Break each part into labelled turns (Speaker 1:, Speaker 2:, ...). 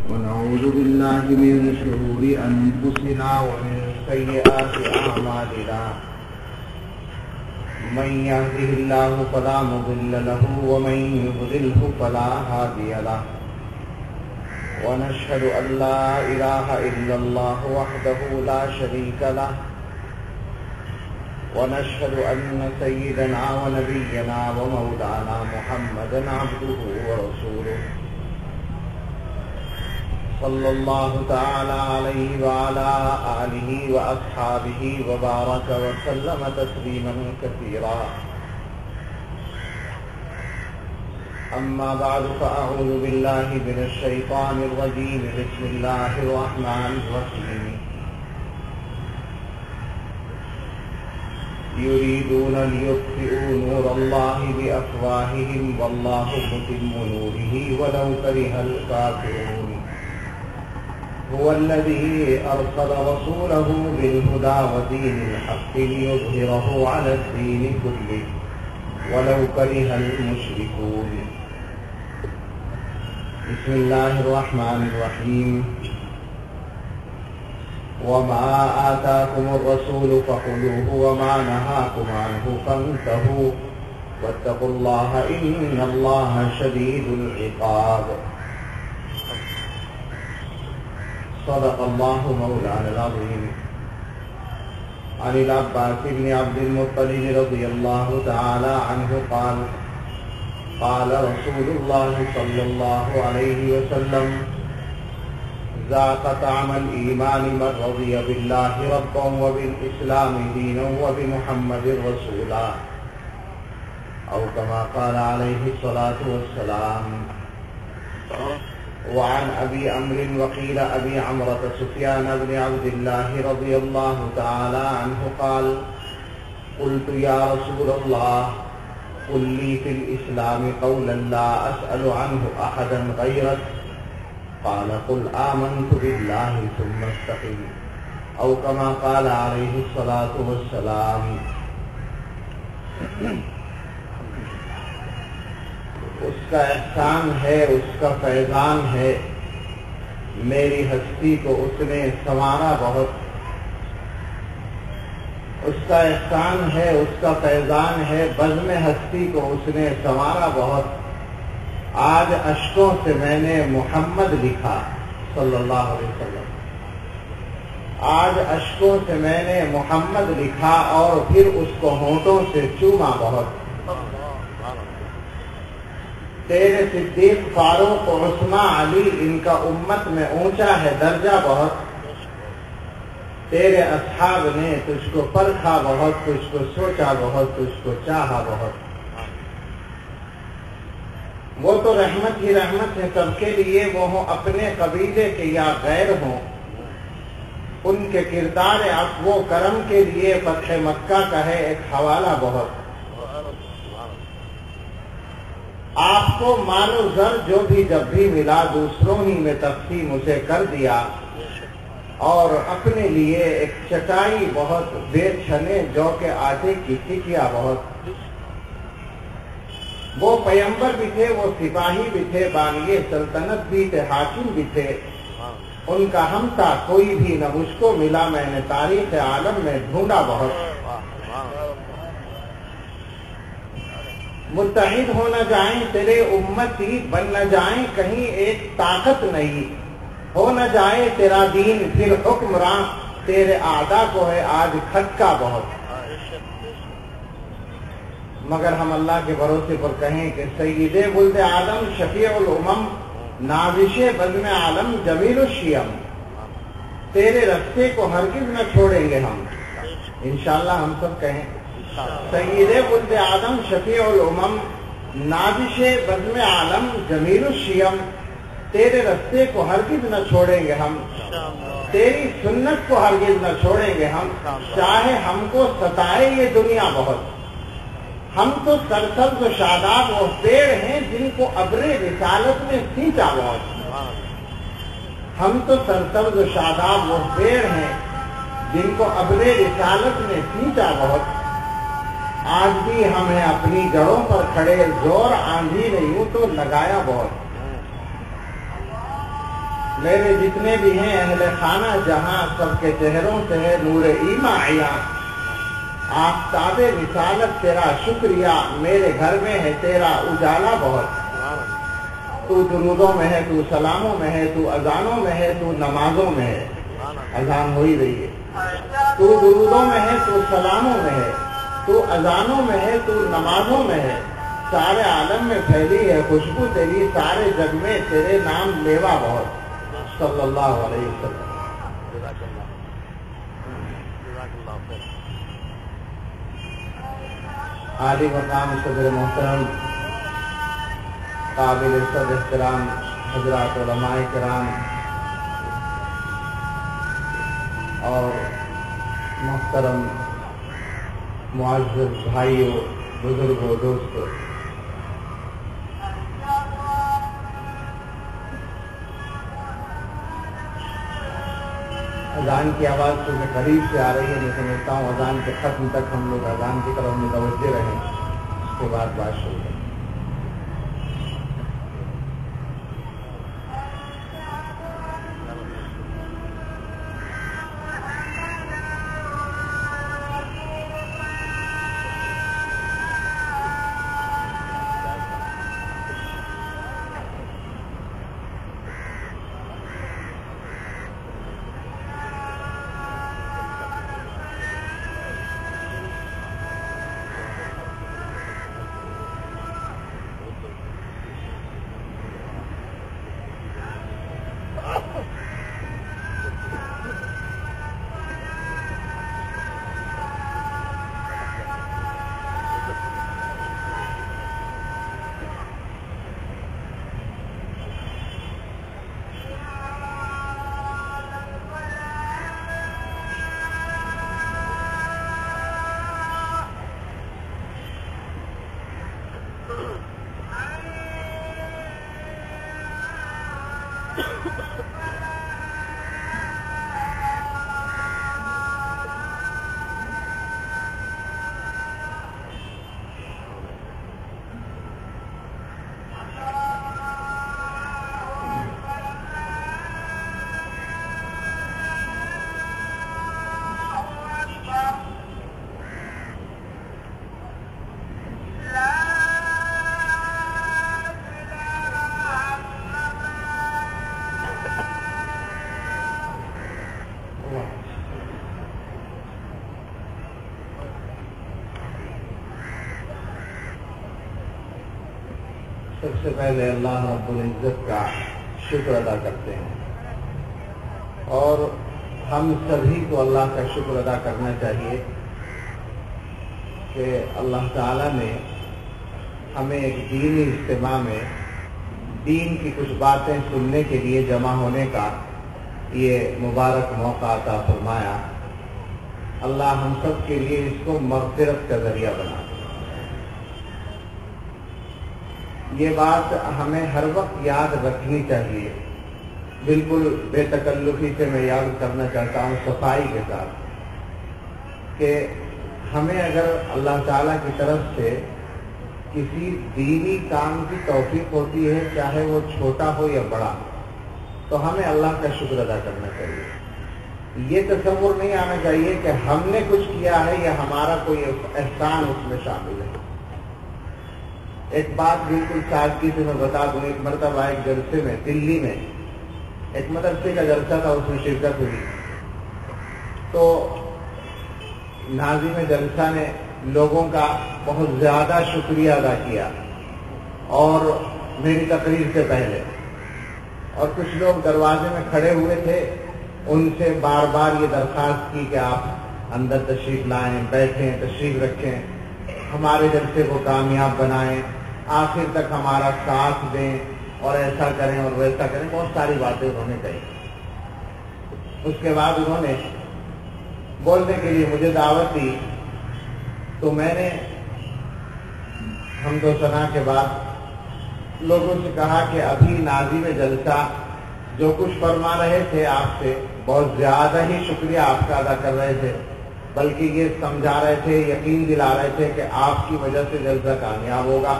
Speaker 1: ونعوذ بالله من شرور أنفسنا ومن سيئات أعمالنا من يهده الله فلا مضل له ومن يضلله فلا هادي له ونشهد أن لا إله إلا الله وحده لا شريك له ونشهد أن سيدنا ونبينا ومولانا محمدا عبده ورسوله صلى الله تعالى عليه وعلى آله وأصحابه وبارك وسلم تسليما كثيرا أما بعد فأعوذ بالله من الشيطان الرجيم بسم الله الرحمن الرحيم يريدون ليطفئوا نور الله بأفواههم والله متم نوره ولو كره الكافرون هو الذي أرسل رسوله بالهدى ودين الحق ليظهره على الدين كله ولو كره المشركون بسم الله الرحمن الرحيم وما آتاكم الرسول فخذوه وما نهاكم عنه فانتهوا واتقوا الله إن الله شديد العقاب صدق الله مولانا العظيم عن العباس بن عبد المطلب رضي الله تعالى عنه قال قال رسول الله صلى الله عليه وسلم ذاق طعم الإيمان من رضي بالله ربا وبالإسلام دينا وبمحمد رسولا أو كما قال عليه الصلاة والسلام. وعن أبي عمرو وقيل أبي عمرة سفيان بن عبد الله رضي الله تعالى عنه قال قلت يا رسول الله قل لي في الإسلام قولا لا أسأل عنه أحدا غيرك قال قل آمنت بالله ثم استقم أو كما قال عليه الصلاة والسلام. اس کا احسان ہے، اس کا فیضان ہے، میری ہستی کو اس نے سنوارا بہت. اس کا احسان ہے، اس کا فیضان ہے، بزم ہستی کو اس نے سنوارا بہت. آج اشکوں سے میں نے محمد لکھا صلی اللہ علیہ وسلم. آج اشکوں سے میں نے محمد لکھا اور پھر اس کو ہونٹوں سے چوما بہت. تیرے صدیق فاروق عثمان علی ان کا امت میں اونچا ہے درجہ بہت. تیرے اصحاب نے تجھ کو پرکھا بہت، تجھ کو سوچا بہت، تجھ کو چاہا بہت. وہ تو رحمت ہی رحمت ہے سب کے لیے، وہ ہوں اپنے قبیلے کے یا غیر ہوں. ان کے کردار عفو و کرم کے لیے فتح مکہ کا ہے ایک حوالہ بہت. آپ کو مال و زر جو بھی جب بھی ملا دوسروں ہی میں تقسیم اسے کر دیا، اور اپنے لیے ایک چٹائی بہت، بے چھنے جو کے آٹے کی ٹکیا بہت. وہ پیمبر بھی تھے، وہ سپاہی بھی تھے، بانی سلطنت بھی تھے، حاکم بھی تھے. ان کا ہم تھا کوئی بھی نہ مجھ کو ملا، میں نے تاریخ عالم میں ڈھونڈا بہت. متحد ہو نہ جائیں تیرے امتی، بن نہ جائیں کہیں ایک طاقت نہیں. ہو نہ جائے تیرا دین پھر حکمراں، تیرے اعداء کو ہے آج کھٹکا بہت. مگر ہم اللہ کے بھروسے پر کہیں کہ سید ولد آدم شفیع الامم نازش بزم عالم جمیل الشیم، تیرے رستے کو ہرگز نہ چھوڑیں گے ہم. انشاءاللہ ہم سب کہیں سید ولد آدم شفیع الامم نازش بزم عالم جمیل الشیم، تیرے رستے کو ہرگز نہ چھوڑیں گے ہم، تیری سنت کو ہرگز نہ چھوڑیں گے ہم. چاہے ہم کو ستائے یہ دنیا بہت، ہم تو سرسبز و شاداب وہ پیڑ ہیں جن کو ابر رسالت نے سینچا بہت. ہم تو سرسبز و شاداب وہ پیڑ ہیں جن کو ابر رسالت نے سینچا بہت. آج بھی ہمیں اپنی جڑوں پر کھڑے، زور آندھی نے یوں تو لگایا بہت. میرے جتنے بھی ہیں اہل خانہ جہاں سب کے چہروں سے ہے نور ایمان عیاں، آفتاب رسالت تیرا شکریہ، میرے گھر میں ہے تیرا اجالا بہت۔ تو درودوں میں ہے، تو سلاموں میں ہے، تو اذانوں میں ہے، تو نمازوں میں ہے۔ اذان ہو ہی رہی ہے۔ تو درودوں میں ہے، تو سلاموں میں ہے، تو اذانوں میں ہے، تو نمازوں میں ہے، سارے عالم میں پھیلی ہے خوشبو تیری، سارے جگ میں تیرے نام لیوا بہت، صلی اللہ علیہ وسلم۔ عالی مقام صدر محترم قابل عزت احترام حضرات علماء کرام اور محترم معزز بھائیوں، بزرگوں، دوستوں، اذان کی آواز چونکہ قریب سے آ رہی ہے، میں سمجھتا ہوں اذان کے ختم تک ہم لوگ اذان کی طرف متوجہ رہیں، اس کے بعد بات شروع کریں۔ سب سے پہلے اللہ رب العزت کا شکر ادا کرتے ہیں، اور ہم سبھی کو اللہ کا شکر ادا کرنا چاہیے کہ اللہ تعالیٰ نے ہمیں ایک دینی اجتماع میں دین کی کچھ باتیں سننے کے لیے جمع ہونے کا یہ مبارک موقع عطا فرمایا۔ اللہ ہم سب کے لیے اس کو مغفرت کا ذریعہ بنا۔ یہ بات ہمیں ہر وقت یاد رکھنی چاہیے، بالکل بے تکلفی سے میں یاد کرنا چاہتا ہوں صفائی کے ساتھ، کہ ہمیں اگر اللہ تعالیٰ کی طرف سے کسی دینی کام کی توفیق ہوتی ہے، چاہے وہ چھوٹا ہو یا بڑا، تو ہمیں اللہ کا شکر ادا کرنا چاہیے۔ یہ تصور نہیں آنا چاہیے کہ ہم نے کچھ کیا ہے یا ہمارا کوئی احسان اس میں شامل ہے۔ ایک بات بالکل سادگی سے میں بتا دوں، ایک مرتبہ ایک جلسے میں دلی میں ایک مدرسے کا جلسہ تھا، اس میں شرکت ہوئی، تو ناظم جلسہ نے لوگوں کا بہت زیادہ شکریہ ادا کیا، اور میری تقریر سے پہلے، اور کچھ لوگ دروازے میں کھڑے ہوئے تھے، ان سے بار بار یہ درخواست کی کہ آپ اندر تشریف لائیں، بیٹھیں، تشریف رکھیں، ہمارے جلسے کو کامیاب بنائیں، آخر تک ہمارا ساتھ دیں، اور ایسا کریں اور ویسا کریں، بہت ساری باتیں انہوں نے کہی۔ اس کے بعد انہوں نے بولنے کے لیے مجھے دعوت دی، تو میں نے حمد و ثنا کے بعد لوگوں سے کہا کہ ابھی ناظم جلسہ جو کچھ فرما رہے تھے آپ سے، بہت زیادہ ہی شکریہ آپ کا ادا کر رہے تھے، بلکہ یہ سمجھا رہے تھے، یقین دلا رہے تھے کہ آپ کی وجہ سے جلسہ کامیاب ہوگا،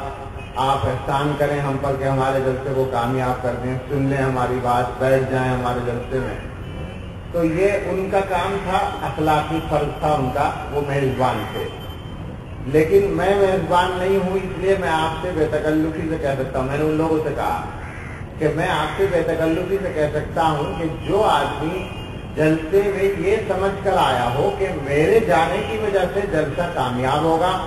Speaker 1: آپ احسان کریں ہم پر کہ ہمارے جلسے کو کامیاب کر دیں، سن لیں ہماری بات، بیٹھ جائیں ہمارے جلسے میں۔ تو یہ ان کا کام تھا، اخلاقی فرض تھا ان کا، وہ میزبان تھے۔ لیکن میں میزبان نہیں ہوں، اس لیے میں آپ سے بے تکلفی سے کہہ سکتا ہوں، میں نے ان لوگوں سے کہا کہ میں آپ سے بے تکلفی سے کہہ سکتا ہوں کہ جو آدمی جلسے میں یہ سمجھ کر آیا ہو کہ میرے جانے کی وجہ سے جلسہ کامیاب ہوگا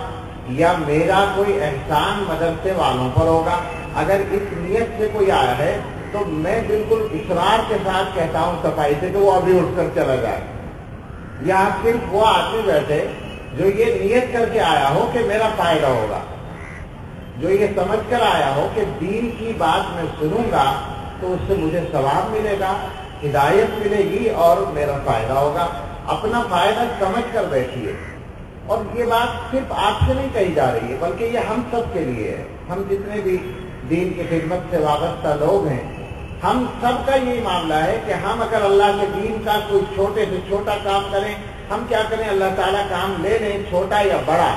Speaker 1: یا میرا کوئی احسان مدرسے والوں پر ہوگا، اگر اس نیت سے کوئی آیا ہے تو میں بالکل اصرار کے ساتھ کہتا ہوں صفائی سے کہ وہ ابھی اٹھ کر چلا جائے۔ یہاں صرف وہ آدمی بیٹھے جو یہ نیت کر کے آیا ہو کہ میرا فائدہ ہوگا، جو یہ سمجھ کر آیا ہو کہ دین کی بات میں سنوں گا تو اس سے مجھے ثواب ملے گا، ہدایت ملے گی اور میرا فائدہ ہوگا، اپنا فائدہ سمجھ کر بیٹھیے۔ اور یہ بات صرف آپ سے نہیں کہی جا رہی ہے بلکہ یہ ہم سب کے لیے ہے، ہم جتنے بھی دین کی خدمت سے وابستہ لوگ ہیں، ہم سب کا یہ معاملہ ہے کہ ہم اگر اللہ کے دین کا کوئی چھوٹے سے چھوٹا کام کریں، ہم کیا کریں، اللہ تعالیٰ کام لے لیں چھوٹا یا بڑا،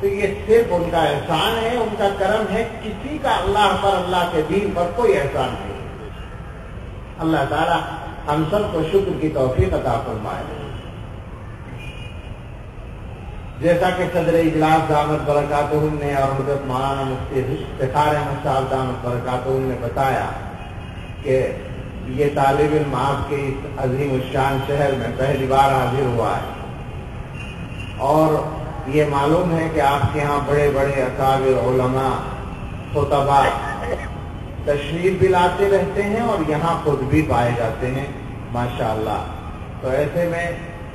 Speaker 1: تو یہ صرف ان کا احسان ہے، ان کا کرم ہے، کسی کا اللہ پر، اللہ کے دین پر کوئی احسان نہیں۔ اللہ تعالیٰ ہم سب کو شکر کی توفیق عطا فرمائے۔ جیسا کہ صدر اجلاس دامت برکاتہ نے اور حضرت مولانا مفتی افتخار احمد صاحب دامت برکاتہ نے بتایا کہ یہ طالب علم آپ کے اس عظیم الشان شہر میں پہلی بار حاضر ہوا ہے، اور یہ معلوم ہے کہ آپ کے ہاں بڑے بڑے اکابر علماء خطباء تشریف بھی لاتے رہتے ہیں اور یہاں خود بھی پائے جاتے ہیں ماشاءاللہ۔ تو ایسے میں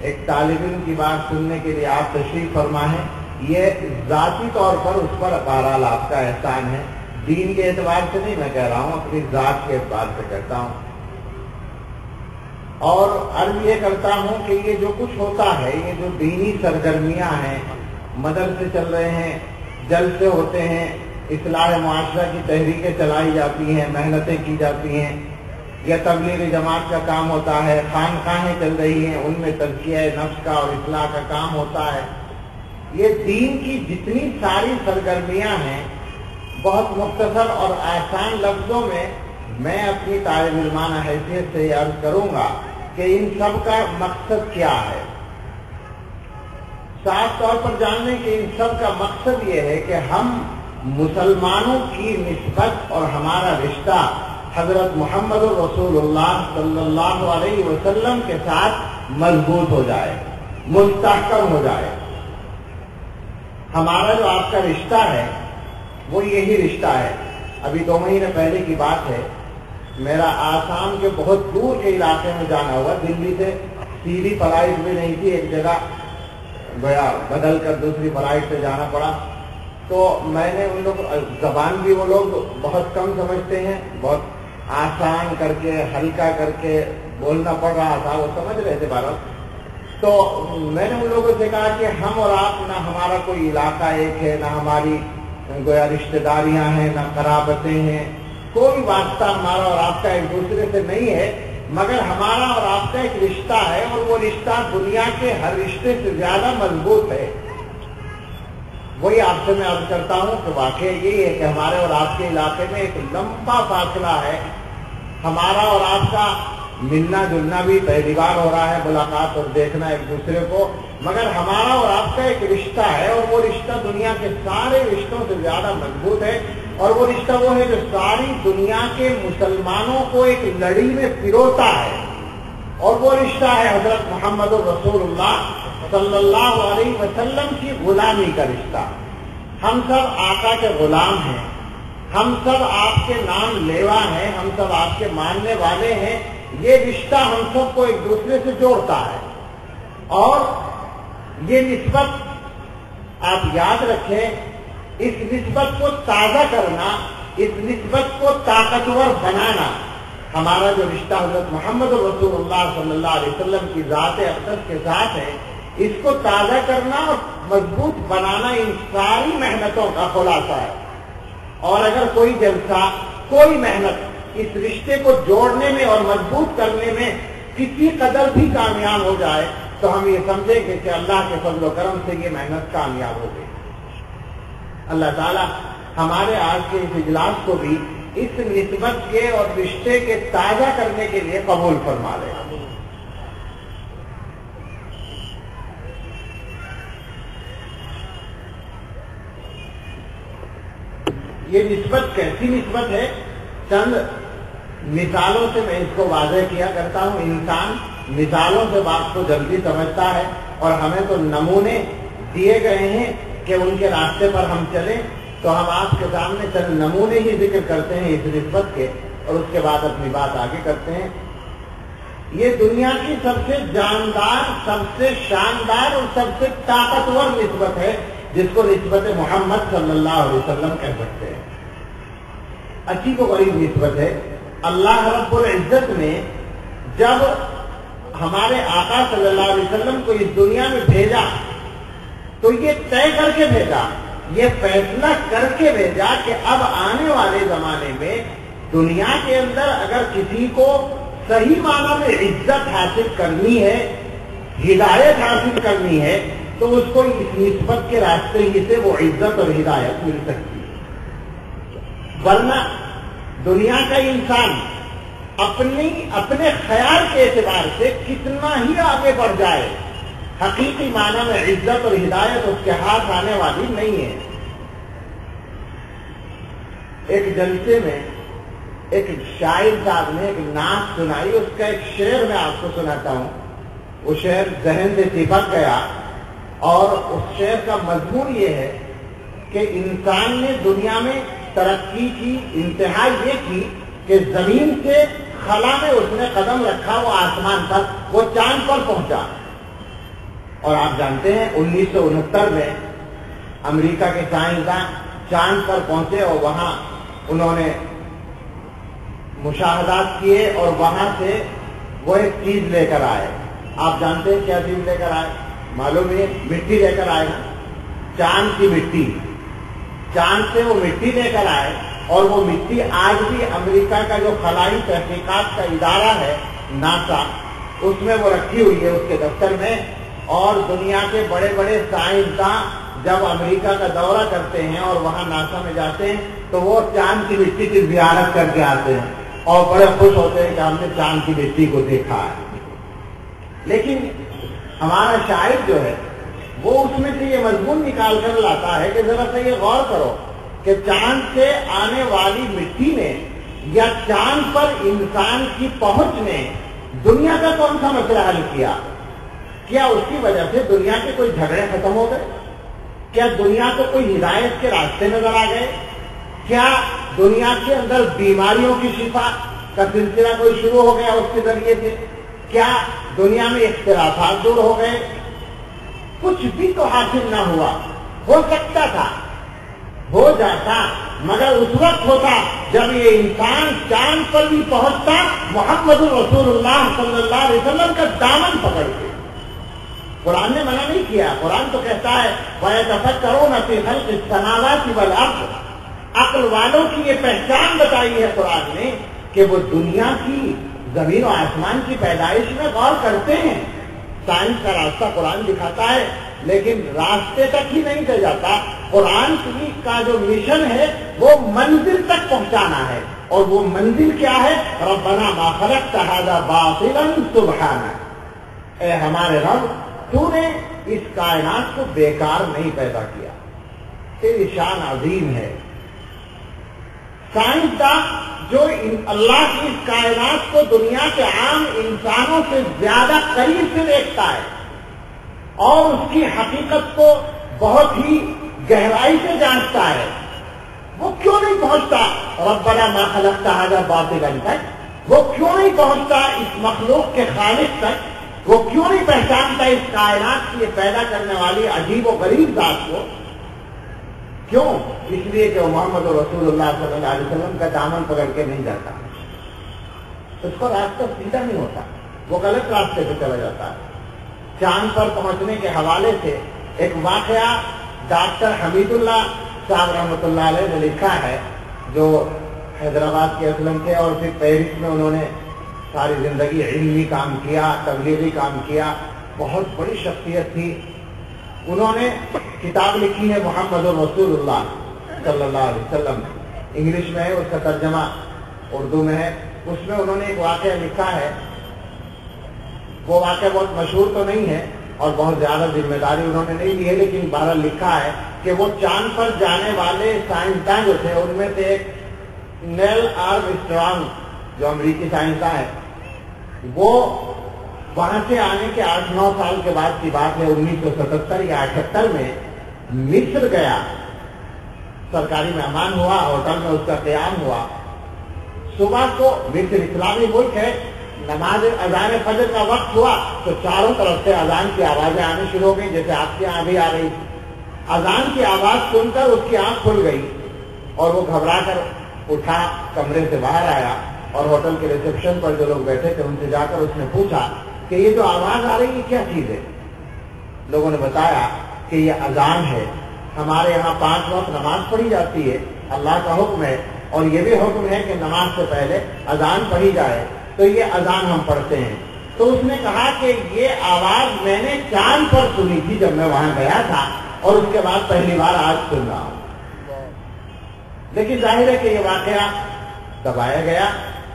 Speaker 1: ایک طالب علم کی بات سننے کے لیے آپ تشریف فرما ہے، یہ ذاتی طور پر اس پر بہرحال آپ کا احسان ہے، دین کے اعتبار سے نہیں میں کہہ رہا ہوں، اپنی ذات کے اعتبار سے کہتا ہوں۔ اور عرض یہ کرتا ہوں کہ یہ جو کچھ ہوتا ہے، یہ جو دینی سرگرمیاں ہیں، مدرسے چل رہے ہیں، جلسے ہوتے ہیں، اصلاح معاشرہ کی تحریکیں چلائی جاتی ہیں، محنتیں کی جاتی ہیں، یا تبلیغ جماعت کا کام ہوتا ہے، خانقاہیں چل رہی ہیں، ان میں تزکیہ نفس کا اور اصلاح کا کام ہوتا ہے، یہ دین کی جتنی ساری سرگرمیاں ہیں، بہت مختصر اور آسان لفظوں میں اپنی طالب علمانہ حیثیت سے یہ عرض کروں گا کہ ان سب کا مقصد کیا ہے۔ صاف طور پر جان لیں کہ ان سب کا مقصد یہ ہے کہ ہم مسلمانوں کی نسبت اور ہمارا رشتہ حضرت محمد رسول اللہ صلی اللہ علیہ وسلم کے ساتھ مضبوط ہو جائے، مستحکم ہو جائے۔ ہمارا جو آپ کا رشتہ ہے وہ یہی رشتہ ہے۔ ابھی 2 مہینے پہلے کی بات ہے، میرا آسام کے بہت دور کے علاقے میں جانا ہوا، دلی سے سیدھی فلائٹ بھی نہیں تھی، ایک جگہ گیا بدل کر دوسری فلائٹ سے جانا پڑا۔ تو میں نے ان لوگ زبان بھی وہ لوگ بہت کم سمجھتے ہیں، بہت آسان کر کے ہلکا کر کے بولنا پڑ رہا تھا، وہ سمجھ رہے تھے بھارت۔ تو میں نے ان لوگوں سے کہا کہ ہم اور آپ، نہ ہمارا کوئی علاقہ ایک ہے، نہ ہماری گویا رشتہ داریاں ہیں، نہ قرابتیں ہیں، کوئی واسطہ ہمارا اور آپ کا ایک دوسرے سے نہیں ہے، مگر ہمارا اور آپ کا ایک رشتہ ہے، اور وہ رشتہ دنیا کے ہر رشتے سے زیادہ مضبوط ہے۔ وہی آپ سے میں عرض کرتا ہوں کہ واقعہ یہی ہے کہ ہمارے اور آپ کے علاقے میں ایک لمبا فاصلہ ہے، ہمارا اور آپ کا ملنا جلنا بھی پہلی بار ہو رہا ہے، ملاقات اور دیکھنا ایک دوسرے کو، مگر ہمارا اور آپ کا ایک رشتہ ہے، اور وہ رشتہ دنیا کے سارے رشتوں سے زیادہ مضبوط ہے، اور وہ رشتہ وہ ہے جو ساری دنیا کے مسلمانوں کو ایک لڑی میں پروتا ہے، اور وہ رشتہ ہے حضرت محمد رسول اللہ صلی اللہ علیہ وسلم کی غلامی کا رشتہ۔ ہم سب آقا کے غلام ہیں، ہم سب آپ کے نام لیوا ہیں، ہم سب آپ کے ماننے والے ہیں، یہ رشتہ ہم سب کو ایک دوسرے سے جوڑتا ہے، اور یہ نسبت آپ یاد رکھیں، اس نسبت کو تازہ کرنا، اس نسبت کو طاقتور بنانا، ہمارا جو رشتہ حضرت محمد رسول اللہ صلی اللہ علیہ وسلم کی ذات اقدس کے ساتھ ہے، اس کو تازہ کرنا اور مضبوط بنانا ان ساری محنتوں کا خلاصہ ہے۔ اور اگر کوئی جلسہ، کوئی محنت اس رشتے کو جوڑنے میں اور مضبوط کرنے میں کسی قدر بھی کامیاب ہو جائے تو ہم یہ سمجھیں کہ اللہ کے فضل و کرم سے یہ محنت کامیاب ہو گئی۔ اللہ تعالیٰ ہمارے آج کے اس اجلاس کو بھی اس نسبت کے اور رشتے کے تازہ کرنے کے لیے قبول فرما لے۔ یہ نسبت کیسی نسبت ہے؟ چند مثالوں سے میں اس کو واضح کیا کرتا ہوں۔ انسان مثالوں سے بات کو جلدی سمجھتا ہے، اور ہمیں تو نمونے دیے گئے ہیں کہ ان کے راستے پر ہم چلیں، تو ہم آپ کے سامنے چند نمونے ہی ذکر کرتے ہیں اس نسبت کے، اور اس کے بعد اپنی بات آگے کرتے ہیں۔ یہ دنیا کی سب سے جاندار، سب سے شاندار اور سب سے طاقتور نسبت ہے، جس کو نسبت محمد صلی اللہ علیہ وسلم کہہ سکتے ہیں۔ اچھی کو غریب نسبت ہے۔ اللہ رب العزت نے جب ہمارے آقا صلی اللہ علیہ وسلم کو اس دنیا میں بھیجا تو یہ طے کر کے بھیجا، یہ فیصلہ کر کے بھیجا کہ اب آنے والے زمانے میں دنیا کے اندر اگر کسی کو صحیح معنی میں عزت حاصل کرنی ہے، ہدایت حاصل کرنی ہے، تو اس کو اس نسبت کے راستے ہی سے وہ عزت اور ہدایت مل سکتی ہے۔ ورنہ دنیا کا انسان اپنے خیال کے اعتبار سے کتنا ہی آگے بڑھ جائے، حقیقی معنی میں عزت اور ہدایت اس کے ہاتھ آنے والی نہیں ہے۔ ایک جلسے میں ایک شاعر صاحب نے ایک نعت سنائی، اس کا ایک شعر میں آپ کو سناتا ہوں۔ وہ شعر ذہن سے چپک گیا، اور اس شعر کا مضمون یہ ہے کہ انسان نے دنیا میں ترقی کی انتہا یہ کی کہ زمین سے خلا میں اس نے قدم رکھا، وہ آسمان پر، وہ چاند پر پہنچا۔ اور آپ جانتے ہیں 1969 میں امریکہ کے سائنسداں چاند پر پہنچے، اور وہاں انہوں نے مشاہدات کیے، اور وہاں سے وہ ایک چیز لے کر آئے۔ آپ جانتے ہیں کیا چیز لے کر آئے؟ معلوم ہے، مٹی لے کر آئے نا، چاند کی مٹی۔ چاند سے وہ مٹی لے کر آئے، اور وہ مٹی آج بھی امریکہ کا جو خلائی تحقیقات کا ادارہ ہے ناسا، اس میں وہ رکھی ہوئی ہے، اس کے دفتر میں۔ اور دنیا کے بڑے بڑے سائنسداں جب امریکہ کا دورہ کرتے ہیں اور وہاں ناسا میں جاتے ہیں تو وہ چاند کی مٹی کی زیارت کر کے آتے ہیں، اور بڑے خوش ہوتے ہیں کہ ہم نے چاند کی مٹی کو دیکھا ہے۔ لیکن ہمارا شاعر جو ہے وہ اس میں سے یہ مضمون نکال کر لاتا ہے کہ ذرا سا یہ غور کرو کہ چاند سے آنے والی مٹی نے یا چاند پر انسان کی پہنچ نے دنیا کا کون سا مسئلہ حل کیا؟ کیا اس کی وجہ سے دنیا کے کوئی جھگڑے ختم ہو گئے؟ کیا دنیا کو کوئی ہدایت کے راستے نظر آ گئے؟ کیا دنیا کے اندر بیماریوں کی شفا کا سلسلہ کوئی شروع ہو گیا اس کے ذریعے سے؟ کیا دنیا میں اختلافات دور ہو گئے؟ کچھ بھی تو حاصل نہ ہوا۔ ہو سکتا تھا، ہو جاتا، مگر اس وقت ہوتا جب یہ انسان چاند پر بھی پہنچتا محمد رسول اللہ صلی اللہ علیہ وسلم کا دامن پکڑ کے۔ قرآن نے منع نہیں کیا، قرآن تو کہتا ہے وَيَتَفَكَّرُونَ فِي خَلْقِ السَّمَاوَاتِ وَالْأَرْضِ۔ عقل والوں کی یہ پہچان بتائی ہے قرآن نے کہ وہ دنیا کی، زمین و آسمان کی پیدائش میں غور کرتے ہیں۔ سائنس کا راستہ قرآن دکھاتا ہے، لیکن راستے تک ہی نہیں لے جاتا۔ قرآن کا جو مشن ہے وہ منزل تک پہنچانا ہے، اور وہ منزل کیا ہے؟ ربنا ما خلقت هذا باطلا سبحانک، اے ہمارے رب تو نے اس کائنات کو بیکار نہیں پیدا کیا، تیری شان عظیم ہے۔ سائنسداں جو اللہ کی اس کائنات کو دنیا کے عام انسانوں سے زیادہ قریب سے دیکھتا ہے اور اس کی حقیقت کو بہت ہی گہرائی سے جانتا ہے، وہ کیوں نہیں پہنچتا ربنا ما خلقت هذا باطلا تک؟ وہ کیوں نہیں پہنچتا اس مخلوق کے خالق تک؟ وہ کیوں نہیں پہچانتا اس کائنات کی پیدا کرنے والی عجیب و غریب ذات کو؟ کیوں؟ اس لیے کہ وہ محمد رسول اللہ صلی اللہ علیہ وسلم کا دامن پکڑ کے نہیں جاتا، اس کو راستہ سیدھا نہیں ہوتا، وہ غلط راستے پہ چلا جاتا ہے۔ چاند پر پہنچنے کے حوالے سے ایک واقعہ ڈاکٹر حمید اللہ صاحب رحمۃ اللہ علیہ نے لکھا ہے، جو حیدرآباد کے اسلم تھے، اور پھر پیرس میں انہوں نے ساری زندگی علمی کام کیا، تبلیغی کام کیا، بہت بڑی شخصیت تھی۔ انہوں نے کتاب لکھی ہے محمد رسول اللہ، صلی اللہ علیہ وسلم. انگلش میں ہے، اس کا ترجمہ اردو میں ہے. اس میں انہوں نے ایک واقعہ لکھا ہے. وہ واقعہ بہت مشہور تو نہیں ہے اور بہت زیادہ ذمہ داری انہوں نے نہیں لی ہے، لیکن بہرحال لکھا ہے کہ وہ چاند پر جانے والے سائنسداں جو تھے ان میں سے ایک نیل آرمسٹرانگ جو امریکی سائنسداں ہے، وہ وہاں سے آنے کے 8-9 سال کے بعد کی بات ہے، 1977 یا 78 میں مصر گیا. سرکاری مہمان ہوا، ہوٹل میں اس کا قیام ہوا. صبح کو مصر اسلامی ملک ہے، نماز اذان فجر کا وقت ہوا تو چاروں طرف سے اذان کی آوازیں آنے شروع ہو گئی، جیسے آپ کے یہاں بھی آ رہی. اذان کی آواز سن کر اس کی آنکھ کھل گئی اور وہ گھبرا کر اٹھا، کمرے سے باہر آیا اور ہوٹل کے ریسپشن پر جو لوگ بیٹھے تھے ان سے جا کر اس نے پوچھا کہ یہ جو آواز آ رہی ہے کیا چیز ہے؟ لوگوں نے بتایا کہ یہ اذان ہے. ہمارے یہاں 5 وقت نماز پڑھی جاتی ہے، اللہ کا حکم ہے، اور یہ بھی حکم ہے کہ نماز سے پہلے اذان پڑھی جائے، تو یہ اذان ہم پڑھتے ہیں. تو اس نے کہا کہ یہ آواز میں نے چاند پر سنی تھی جب میں وہاں گیا تھا، اور اس کے بعد پہلی بار آج سن رہا ہوں. لیکن ظاہر ہے کہ یہ واقعہ دبایا گیا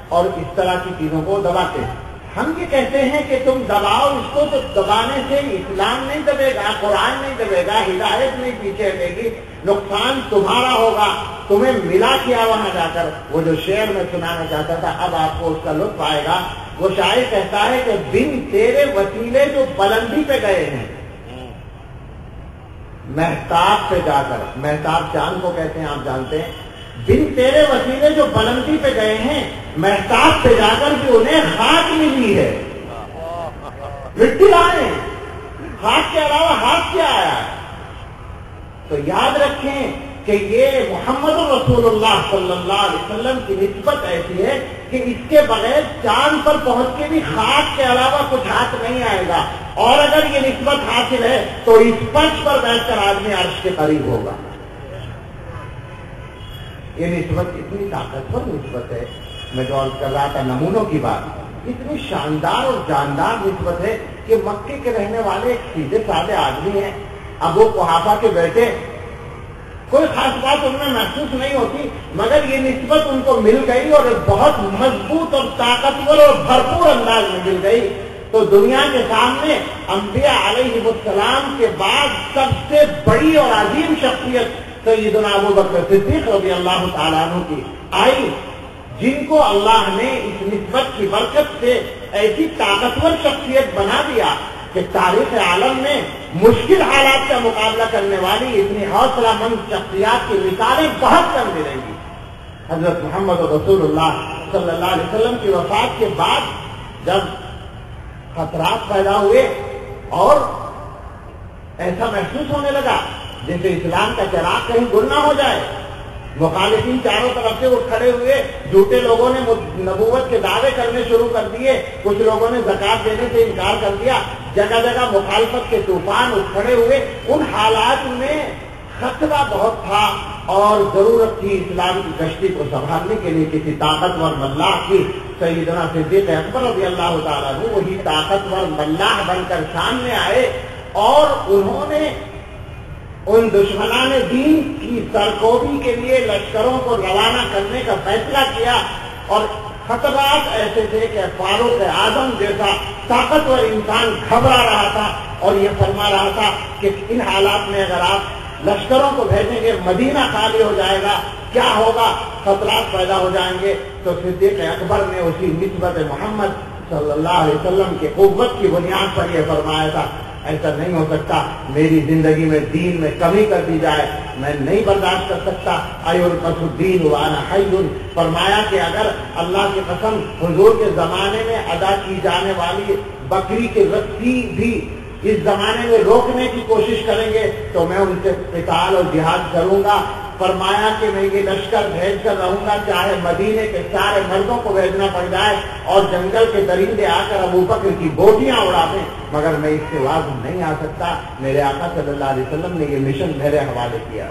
Speaker 1: اور اس طرح کی چیزوں کو دباتے ہیں. ہم یہ کہتے ہیں کہ تم دباؤ اس کو، تو دبانے سے اسلام نہیں دبے گا، قرآن نہیں دبے گا، ہدایت نہیں پیچھے ہٹے گی، نقصان تمہارا ہوگا. تمہیں ملا کیا وہاں جا کر؟ وہ جو شعر میں سنانا چاہتا تھا اب آپ کو اس کا لطف آئے گا. وہ شاعر کہتا ہے کہ بن تیرے وسیلے جو بلندی پہ گئے ہیں، مہتاب پہ جا کر، مہتاب چاند کو کہتے ہیں آپ جانتے ہیں، بن تیرے وسیلے جو بلندی پہ گئے ہیں، مہتاب پہ جا کر بھی انہیں خاک ملی ہے. مٹی لائے، خاک کے علاوہ ہاتھ کیا آیا ہے؟ تو یاد رکھیں کہ یہ محمد رسول اللہ صلی اللہ علیہ وسلم کی نسبت ایسی ہے کہ اس کے بغیر چاند پر پہنچ کے بھی خاک کے علاوہ کچھ ہاتھ نہیں آئے گا. اور اگر یہ نسبت حاصل ہے تو اس فرش پر بیٹھ کر آدمی عرش کے قریب ہوگا. یہ نسبت اتنی طاقتور نسبت ہے، میں جو عرض کر رہا تھا نمونوں کی بات، اتنی شاندار اور جاندار نسبت ہے کہ مکے کے رہنے والے ایک سیدھے سادے آدمی ہیں، ابو قحافہ کے بیٹے، کوئی خاص بات ان میں محسوس نہیں ہوتی، مگر یہ نسبت ان کو مل گئی اور بہت مضبوط اور طاقتور اور بھرپور انداز میں مل گئی. تو دنیا کے سامنے انبیاء علیہ السلام کے بعد سب سے بڑی اور عظیم شخصیت سیدنا ابو بکر صدیق رضی اللہ تعالیٰ عنہ کی آئی، جن کو اللہ نے اس نسبت کی برکت سے ایسی طاقتور شخصیت بنا دیا کہ تاریخ عالم میں مشکل حالات کا مقابلہ کرنے والی اتنی حوصلہ مند شخصیات کی مثالیں بہت کم ملیں گی. حضرت محمد رسول اللہ صلی اللہ علیہ وسلم کی وفات کے بعد جب خطرات پیدا ہوئے اور ایسا محسوس ہونے لگا جیسے اسلام کا چراغ کہیں گل نہ ہو جائے، مخالفین چاروں طرف سے اٹھ کھڑے ہوئے، جھوٹے لوگوں نے نبوت کے دعوے کرنے شروع کر دیے، کچھ لوگوں نے زکات دینے سے انکار کر دیا، جگہ جگہ مخالفت کے طوفان اٹھ کھڑے ہوئے. ان حالات میں خطرہ بہت تھا اور ضرورت تھی اسلام کی کشتی کو سنبھالنے کے لیے کسی طاقتور ملاح کی. سیدنا صدیق اکبر رضی اللہ تعالیٰ عنہ وہی طاقتور ملاح بن کر سامنے آئے اور انہوں نے ان دشمنان دین کی سرکوبی کے لیے لشکروں کو روانہ کرنے کا فیصلہ کیا. اور خطرات ایسے تھے کہ فاروق اعظم جیسا طاقتور انسان گھبرا رہا تھا اور یہ فرما رہا تھا کہ ان حالات میں اگر آپ لشکروں کو بھیجیں گے مدینہ خالی ہو جائے گا، کیا ہوگا، خطرات پیدا ہو جائیں گے. تو صدیق اکبر نے اسی نسبت محمد صلی اللہ علیہ وسلم کی قوت کی بنیاد پر یہ فرمایا تھا ایسا نہیں ہو سکتا، میری زندگی میں دین میں کمی کر دی جائے، میں نہیں برداشت کر سکتا. ایلقص الدین وانا حی، فرمایا کہ اگر اللہ کی قسم حضور کے زمانے میں ادا کی جانے والی بکری کی رسی بھی اس زمانے میں روکنے کی کوشش کریں گے تو میں ان سے قتال اور جہاد کروں گا. فرمایا کہ میں یہ لشکر بھیج کر رہوں گا چاہے مدینے کے سارے مردوں کو بھیجنا پڑ جائے اور جنگل کے درندے آ کر ابو بکر کی بوٹیاں اڑا دیں، مگر میں اس سے واضح نہیں آ سکتا. میرے آقا صلی اللہ علیہ وسلم نے یہ مشن میرے حوالے کیا.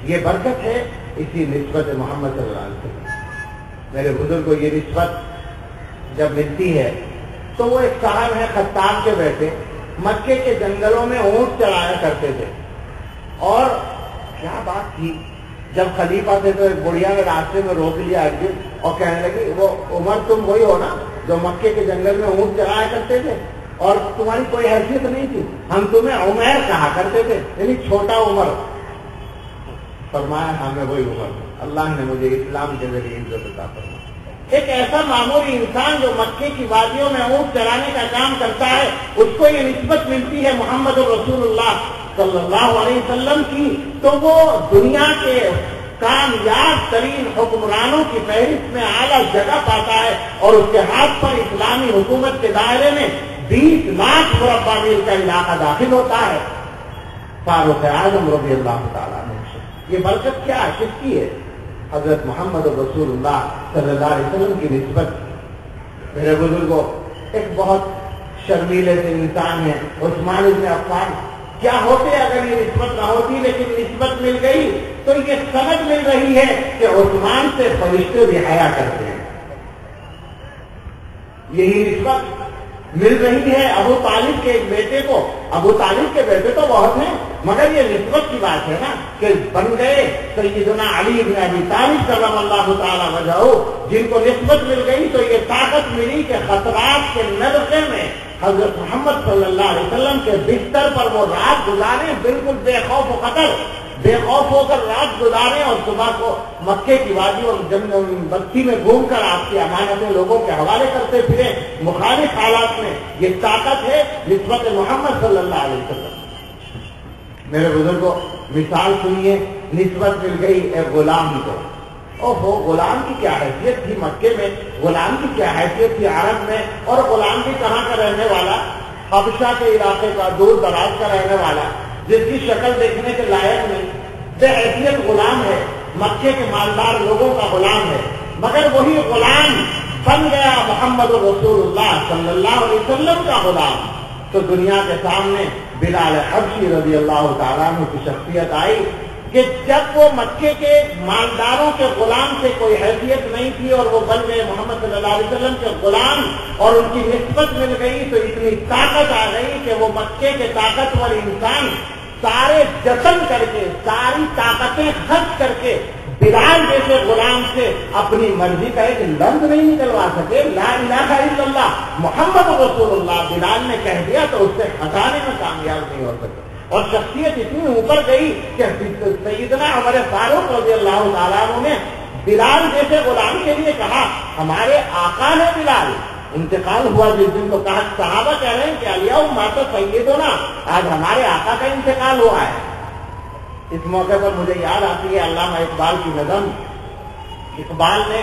Speaker 1: یہ برکت ہے اسی نسبت محمد صلی اللہ علیہ وسلم. میرے بزرگ کو یہ نسبت جب ملتی ہے تو وہ ایک صاحب ہے خطاب کے بیٹے، مکے کے جنگلوں میں اونٹ چلایا کرتے تھے. اور کیا بات تھی، جب خلیفہ تھے تو ایک بڑھیا نے راستے میں روک لیا ایک دن اور کہنے لگی وہ عمر تم وہی ہو نا جو مکے کے جنگل میں اونٹ چرایا کرتے تھے اور تمہاری کوئی حیثیت نہیں تھی، ہم تمہیں عمیر کہا کرتے تھے، یعنی چھوٹا عمر۔ فرمایا ہاں میں وہی عمر، اللہ نے مجھے اسلام کے ذریعے عزت عطا فرمائی۔ ایک ایسا معمولی انسان جو مکے کی وادیوں میں اونٹ چرانے کا کام کرتا ہے، اس کو یہ نسبت ملتی ہے محمد رسول اللہ صلی اللہ علیہ وسلم کی، تو وہ دنیا کے کامیاب ترین حکمرانوں کی فہرست میں اعلیٰ جگہ پاتا ہے، اور اس کے ہاتھ پر اسلامی حکومت کے دائرے میں 20 لاکھ مربع میل کا علاقہ داخل ہوتا ہے۔ فاروق اعظم رضی اللہ تعالیٰ عنہ، یہ برکت کیا ہے، کس کی ہے؟ حضرت محمد رسول اللہ صلی اللہ علیہ وسلم کی نسبت۔ میرے بزرگوں، ایک بہت شرمیلے سے انسان ہے عثمان بن عفان، کیا ہوتے اگر یہ نسبت نہ ہوتی، لیکن نسبت مل گئی تو یہ سمجھ مل رہی ہے کہ عثمان سے فرشتے بھی حیا کرتے ہیں، یہی نسبت مل رہی ہے ابو طالب کے ایک بیٹے کو۔ ابو طالب کے بیٹے تو بہت ہیں، مگر یہ نسبت کی بات ہے نا کہ بن گئے سیدنا علی بن ابی طالب کرم اللہ تعالی وجہہ، جن کو نسبت مل گئی تو یہ طاقت ملی کہ خطرات کے نرقے میں حضرت محمد صلی اللہ علیہ وسلم کے بستر پر وہ رات گزارے، بالکل بے خوف و خطر، بے خوف ہو کر رات گزارے، اور صبح کو مکے کی وادی اور بستی میں گھوم کر آپ کی امانتیں لوگوں کے حوالے کرتے پھرے مخالف حالات میں۔ یہ طاقت ہے نسبت محمد صلی اللہ علیہ وسلم۔ میرے بزرگوں، مثال سنیے، نسبت مل گئی ایک غلام کو۔ اوہو، غلام کی کیا حیثیت تھی مکے میں، غلام کی کیا حیثیت تھی عرب میں، اور غلام بھی کہاں کا رہنے والا، حبشہ کے علاقے کا، دور دراز کا رہنے والا، جس کی شکل دیکھنے کے لائق نہیں، بے حیثیت غلام ہے، مکے کے مالدار لوگوں کا غلام ہے، مگر وہی غلام بن گیا محمد رسول اللہ صلی اللہ علیہ وسلم کا غلام۔ تو دنیا کے سامنے بلال حبشی رضی اللہ تعالیٰ عنہ کی شخصیت آئی کہ جب وہ مکے کے مالداروں کے غلام سے کوئی حیثیت نہیں تھی اور وہ بن گئے محمد صلی اللہ علیہ وسلم کے غلام، اور ان کی نسبت مل گئی تو اتنی طاقت آ گئی کہ وہ مکے کے طاقتور انسان سارے جتن کر کے، ساری طاقتیں خرچ کر کے بلال جیسے غلام سے اپنی مرضی کا ایک لفظ نہیں نکلوا سکے، لا الہ الا اللہ محمد رسول اللہ بلال نے کہہ دیا تو اس سے ہٹانے میں کامیاب نہیں ہو سکے۔ اور شخصیت اتنی اوپر گئی کہ سیدنا عمر فاروق رضی اللہ تعالیٰ عنہ نے بلال جیسے غلام کے لیے کہا ہمارے آقا ہے بلال۔ انتقال ہوا جس دن تو کہا، صحابہ کہہ رہے ہیں کہ علیہ مات سیدنا، آج ہمارے آقا کا انتقال ہوا ہے۔ اس موقع پر مجھے یاد آتی ہے علامہ اقبال کی نظم۔ اقبال نے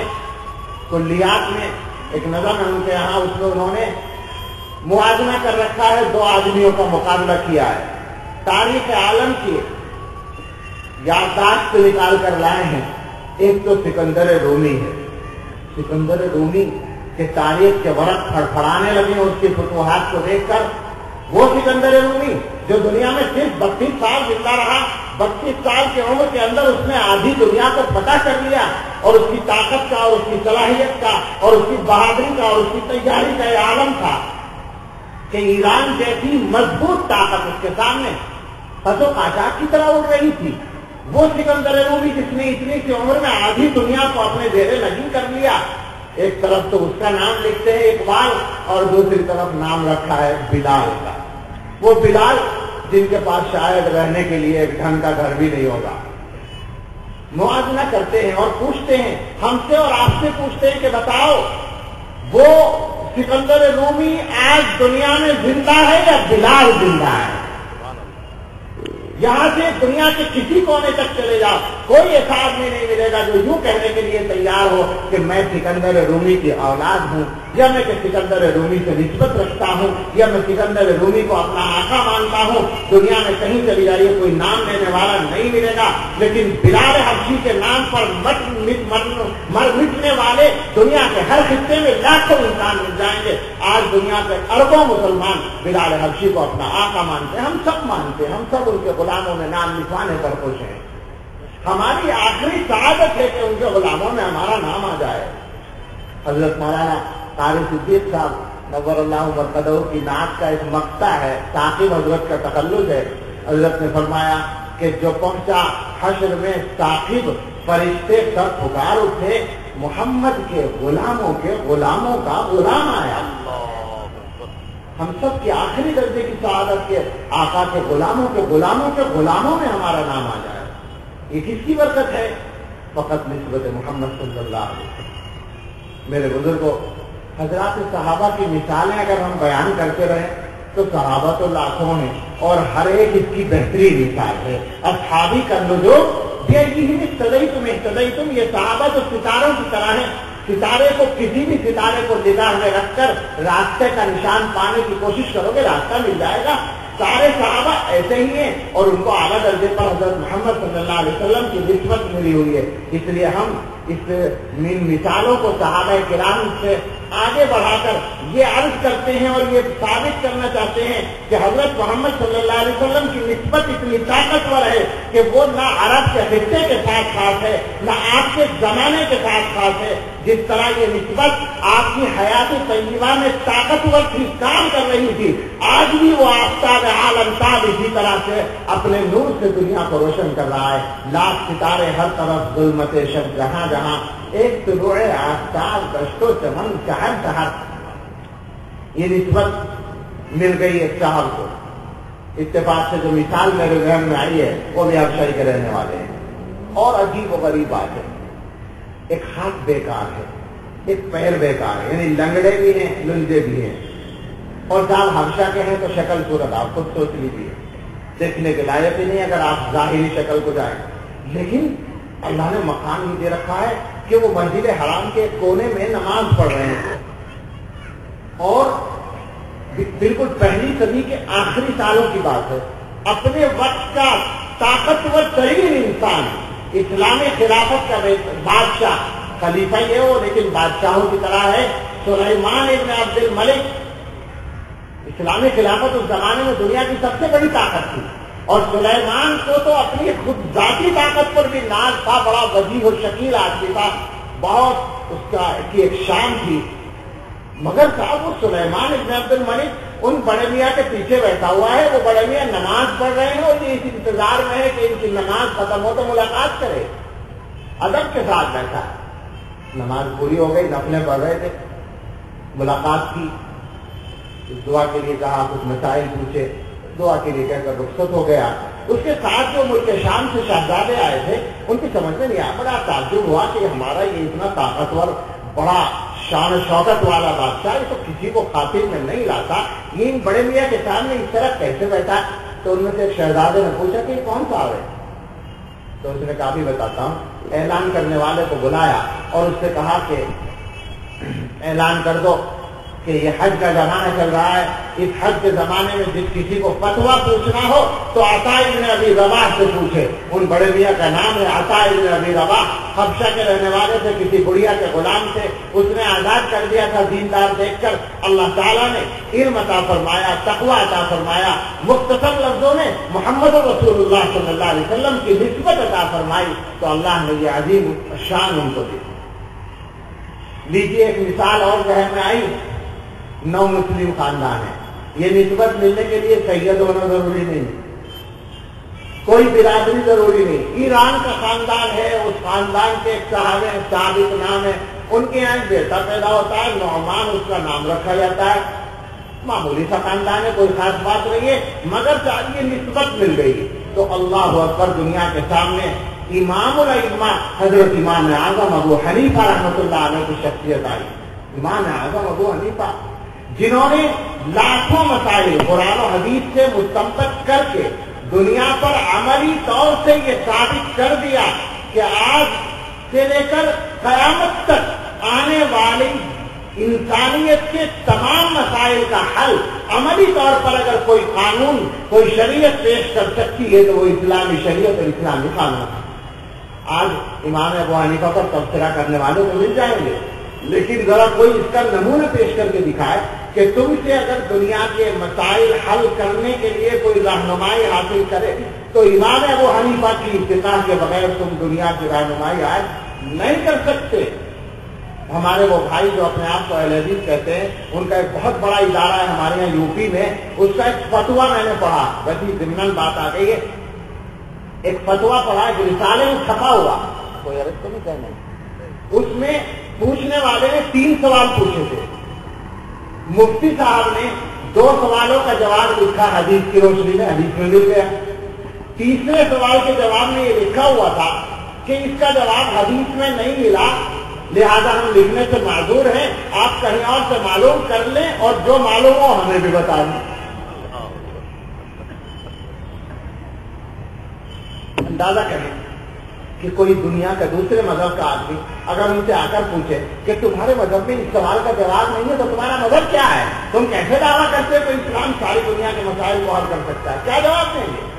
Speaker 1: کلیات میں ایک نظم ہے ان کے یہاں، اس میں انہوں نے موازنہ کر رکھا ہے، دو آدمیوں کا مقابلہ کیا ہے، تاریخ عالم کی یادداشت نکال کر لائے ہیں۔ ایک تو سکندر رومی ہے، سکندر رومی کہ تاریخ کے ورق پھڑپھڑانے لگے اس کی فتوحات کو دیکھ کر۔ وہ سکندر رومی جو دنیا میں صرف 32 سال زندہ رہا، 32 سال کی عمر کے اندر اس نے آدھی دنیا کو فتح کر لیا، اور اس کی طاقت کا اور اس کی صلاحیت کا اور اس کی بہادری کا اور اس کی تیاری کا یہ عالم تھا کہ ایران جیسی مضبوط طاقت اس کے سامنے پسو قاچاق کی طرح اڑ رہی تھی۔ وہ سکندر رومی جس نے اتنی سی عمر میں آدھی دنیا کو اپنے زیر نگین کر لیا۔ ایک طرف تو اس کا نام لکھتے ہیں اقبال، اور دوسری طرف نام رکھا ہے بلال کا۔ وہ بلال جن کے پاس شاید رہنے کے لیے ایک ڈھنگ کا گھر بھی نہیں ہوگا۔ موازنہ کرتے ہیں اور پوچھتے ہیں ہم سے اور آپ سے پوچھتے ہیں کہ بتاؤ وہ سکندر رومی آج دنیا میں زندہ ہے یا بلال زندہ ہے؟ یہاں سے دنیا کے کسی کونے تک چلے جاؤ، کوئی ایسا آدمی نہیں ملے گا جو یوں کہنے کے لیے تیار ہو کہ میں سکندر رومی کی اولاد ہوں، یا میں کہ سکندر رومی سے نسبت رکھتا ہوں، یا میں سکندر رومی کو اپنا آقا مانتا ہوں۔ دنیا میں کہیں چلی جائیے کوئی نام لینے والا نہیں ملے گا، لیکن بلال حبشی کے نام پر مر مٹنے والے دنیا کے ہر خطے میں لاکھوں انسان مل جائیں گے۔ آج دنیا کے اربوں مسلمان بلال حبشی کو اپنا آقا مانتے ہیں، ہم سب مانتے ہیں، ہم سب ان کے غلاموں میں نام لکھوانے پر خوش ہیں۔ ہماری آخری سعادت ہے کہ ان کے غلاموں میں ہمارا نام آ جائے۔ حضرت مولانا قاری صدیق صاحب نور اللہ مرقدہ کی نعت کا ایک مقطع ہے، ثاقب حضرت کا تخلص ہے۔ حضرت نے فرمایا کہ جو پہنچا حشر میں ثاقب فرشتے سب پکار اٹھے محمد کے غلاموں کا غلام آیا. ہم سب کی آخری درجے کی سعادت کے آقا کے غلاموں میں ہمارا نام آ جائے. یہ کس کی برکت ہے؟ فقط نسبت محمد صلی اللہ علیہ وسلم. میرے بزرگوں، حضرات صحابہ کی مثالیں اگر ہم بیان کرتے رہیں تو صحابہ تو لاکھوں ہیں اور ہر ایک اس کی بہترین مثال ہے. اصحابی کا نجوم اہتدیتم، یہ صحابہ تو ستاروں کی طرح ہیں. ستارے کو کسی بھی ستارے کو نگاہ میں رکھ کر راستے کا نشان پانے کی کوشش کرو گے، راستہ مل جائے گا. سارے صحابہ ایسے ہی ہیں اور ان کو اعلیٰ درجے پر حضرت محمد صلی اللہ علیہ وسلم کی نسبت ملی ہوئی ہے. اس لیے ہم اس مثالوں کو صحابہ کرام سے آگے بڑھا کر یہ عرض کرتے ہیں اور یہ ثابت کرنا چاہتے ہیں کہ حضرت محمد صلی اللہ علیہ وسلم کی نسبت اتنی طاقتور ہے کہ وہ نہ عرب کے خطے کے ساتھ خاص ہے نہ آپ کے زمانے کے ساتھ خاص ہے. جس طرح یہ نسبت آپ کی حیات طیبہ میں طاقتور تھی، کام کر رہی تھی، آج بھی وہ آفتاب عالم تاب اسی طرح سے اپنے نور سے دنیا کو روشن کر رہا ہے. لاکھ ستارے ہر طرف، ظلمت شب جہاں جہاں، ایک طلوع آفتاب دشت و چمن شہر شہر. یہ نسبت مل گئی ایک صاحب کو. اتفاق سے جو مثال میرے ذہن میں آئی ہے وہ بھی آپ شریک رہنے والے ہیں. اور عجیب و غریب بات ہے، ایک ہاتھ بیکار ہے، ایک پیر بیکار ہے، یعنی لنگڑے بھی ہیں لنجے بھی ہیں، اور صاحب حبشہ کے ہیں تو شکل صورت آپ خود سوچ لیجیے دیکھنے کے لائق ہی نہیں اگر آپ ظاہری شکل کو جائیں. لیکن اللہ نے مقام ہی دے رکھا ہے کہ وہ مسجد حرام کے کونے میں نماز پڑھ رہے ہیں اور بالکل پہلی صدی کے آخری سالوں کی بات ہے. اپنے وقت کا طاقتور ترین انسان، اسلامی خلافت کا بادشاہ، خلیفہ یہ ہو لیکن بادشاہوں کی طرح ہے، سلیمان ابن عبد الملک. اسلامی خلافت اس زمانے میں دنیا کی سب سے بڑی طاقت تھی اور سلیمان کو تو اپنی خود ذاتی طاقت پر بھی ناز تھا. بڑا وجیح و شکیل آدمی تھا، بہت اس کا ایک شان تھی. مگر صاحب وہ سلیمان ابن عبد الملک ان بڑے میاں کے پیچھے بیٹھا ہوا ہے. وہ بڑے میاں نماز پڑھ رہے ہیں اور یہ اس انتظار میں ہے کہ ان کی نماز ختم ہو تو ملاقات کرے. ادب کے ساتھ بیٹھا، نماز پوری ہو گئی، نفلیں پڑھ رہے تھے، ملاقات کی، دعا کے لیے کہا، کچھ مسائل پوچھے، دعا کے لیے کہہ کر رخصت ہو گیا. اس کے ساتھ جو ملک شام سے شہزادے آئے تھے ان کی سمجھ میں نہیں آیا. بڑا تعجب ہوا کہ ہمارا یہ اتنا طاقتور بڑا شان و شوکت والا بادشاہ یہ تو کسی کو خاطر میں نہیں لاتا، یہ ان بڑے میاں کے سامنے اس طرح کیسے بیٹھا. تو ان میں سے ایک شہزادے نے پوچھا کہ کون سا ہے؟ تو اس نے کہا بھی بتاتا ہوں. اعلان کرنے والے کو بلایا اور اس سے کہا کہ اعلان کر دو کہ یہ حج کا زمانہ چل رہا ہے، اس حج کے زمانے میں جس کسی کو فتویٰ پوچھنا ہو تو عطا ابن ابی رباح سے پوچھے. ان بڑے میاں کا نام ہے عطا ابن ابی رباح، حبشہ کے رہنے والے تھے، کسی بڑھیا کے غلام تھے. اس نے آزاد کر دیا تھا دیندار دیکھ کر. اللہ تعالیٰ نے علم عطا فرمایا، تقویٰ عطا فرمایا، مختصر لفظوں میں محمد رسول اللہ صلی اللہ علیہ وسلم کی نسبت عطا فرمائی تو اللہ نے یہ عظیم شان ان کو دی. لیجیے ایک مثال اور ذہن میں آئی. نو مسلم خاندان ہے، یہ نسبت ملنے کے لیے سید ہونا ضروری نہیں، کوئی برادری ضروری نہیں. ایران کا خاندان ہے، اس خاندان کے ایک صاحب ہیں، ثابت نام ہے، ان کے یہاں بیٹا پیدا ہوتا ہے، نعمان اس کا نام رکھا جاتا ہے. معمولی سا خاندان ہے، کوئی خاص بات نہیں ہے، مگر یہ نسبت مل گئی تو اللہ اکبر. دنیا کے سامنے امام الائمہ حضرت امام اعظم ابو حنیفہ رحمۃ اللہ علیہ کی شخصیت آئی. امام اعظم ابو حنیفہ جنہوں نے لاکھوں مسائل قرآن و حدیث سے مستنبط کر کے دنیا پر عملی طور سے یہ ثابت کر دیا کہ آج سے لے کر قیامت تک آنے والی انسانیت کے تمام مسائل کا حل عملی طور پر اگر کوئی قانون، کوئی شریعت پیش کر سکتی ہے تو وہ اسلامی شریعت اور اسلامی قانون. آج امام ابو حنیفہ پر تبصرہ کرنے والے تو مل جائیں گے، لیکن ذرا کوئی اس کا نمونہ پیش کر کے دکھائے کہ تم سے اگر دنیا کے مسائل حل کرنے کے لیے کوئی رہنمائی حاصل کرے تو امام ابو حنیفہ کی اتفاق کے بغیر تم دنیا کی رہنمائی آج نہیں کر سکتے. ہمارے وہ بھائی جو اپنے آپ کو اہل حدیث کہتے ہیں، ان کا ایک بہت بڑا ادارہ ہے ہمارے یہاں یو پی میں، اس کا ایک فتویٰ میں نے پڑھا، ویسی ضمن بات آ گئی ہے. ایک فتوا پڑھا ایک رسالے میں چھپا ہوا، کوئی عرض تو نہیں کہنا، اس میں پوچھنے والے نے 3 سوال پوچھے تھے، مفتی صاحب نے 2 سوالوں کا جواب لکھا حدیث کی روشنی میں، حدیث میں مل گیا۔ تیسرے سوال کے جواب میں یہ لکھا ہوا تھا کہ اس کا جواب حدیث میں نہیں ملا، لہذا ہم لکھنے سے معذور ہیں، آپ کہیں اور سے معلوم کر لیں اور جو معلوم ہو ہمیں بھی بتا دیں۔ اندازہ کریں کہ کوئی دنیا کا دوسرے مذہب کا آدمی اگر ان سے آ کر پوچھے کہ تمہارے مذہب میں اس سوال کا جواب نہیں ہے تو تمہارا مذہب کیا ہے، تم کیسے دعویٰ کرتے ہو کہ اسلام ساری دنیا کے مسائل کو حل کر سکتا ہے، کیا جواب دیں گے؟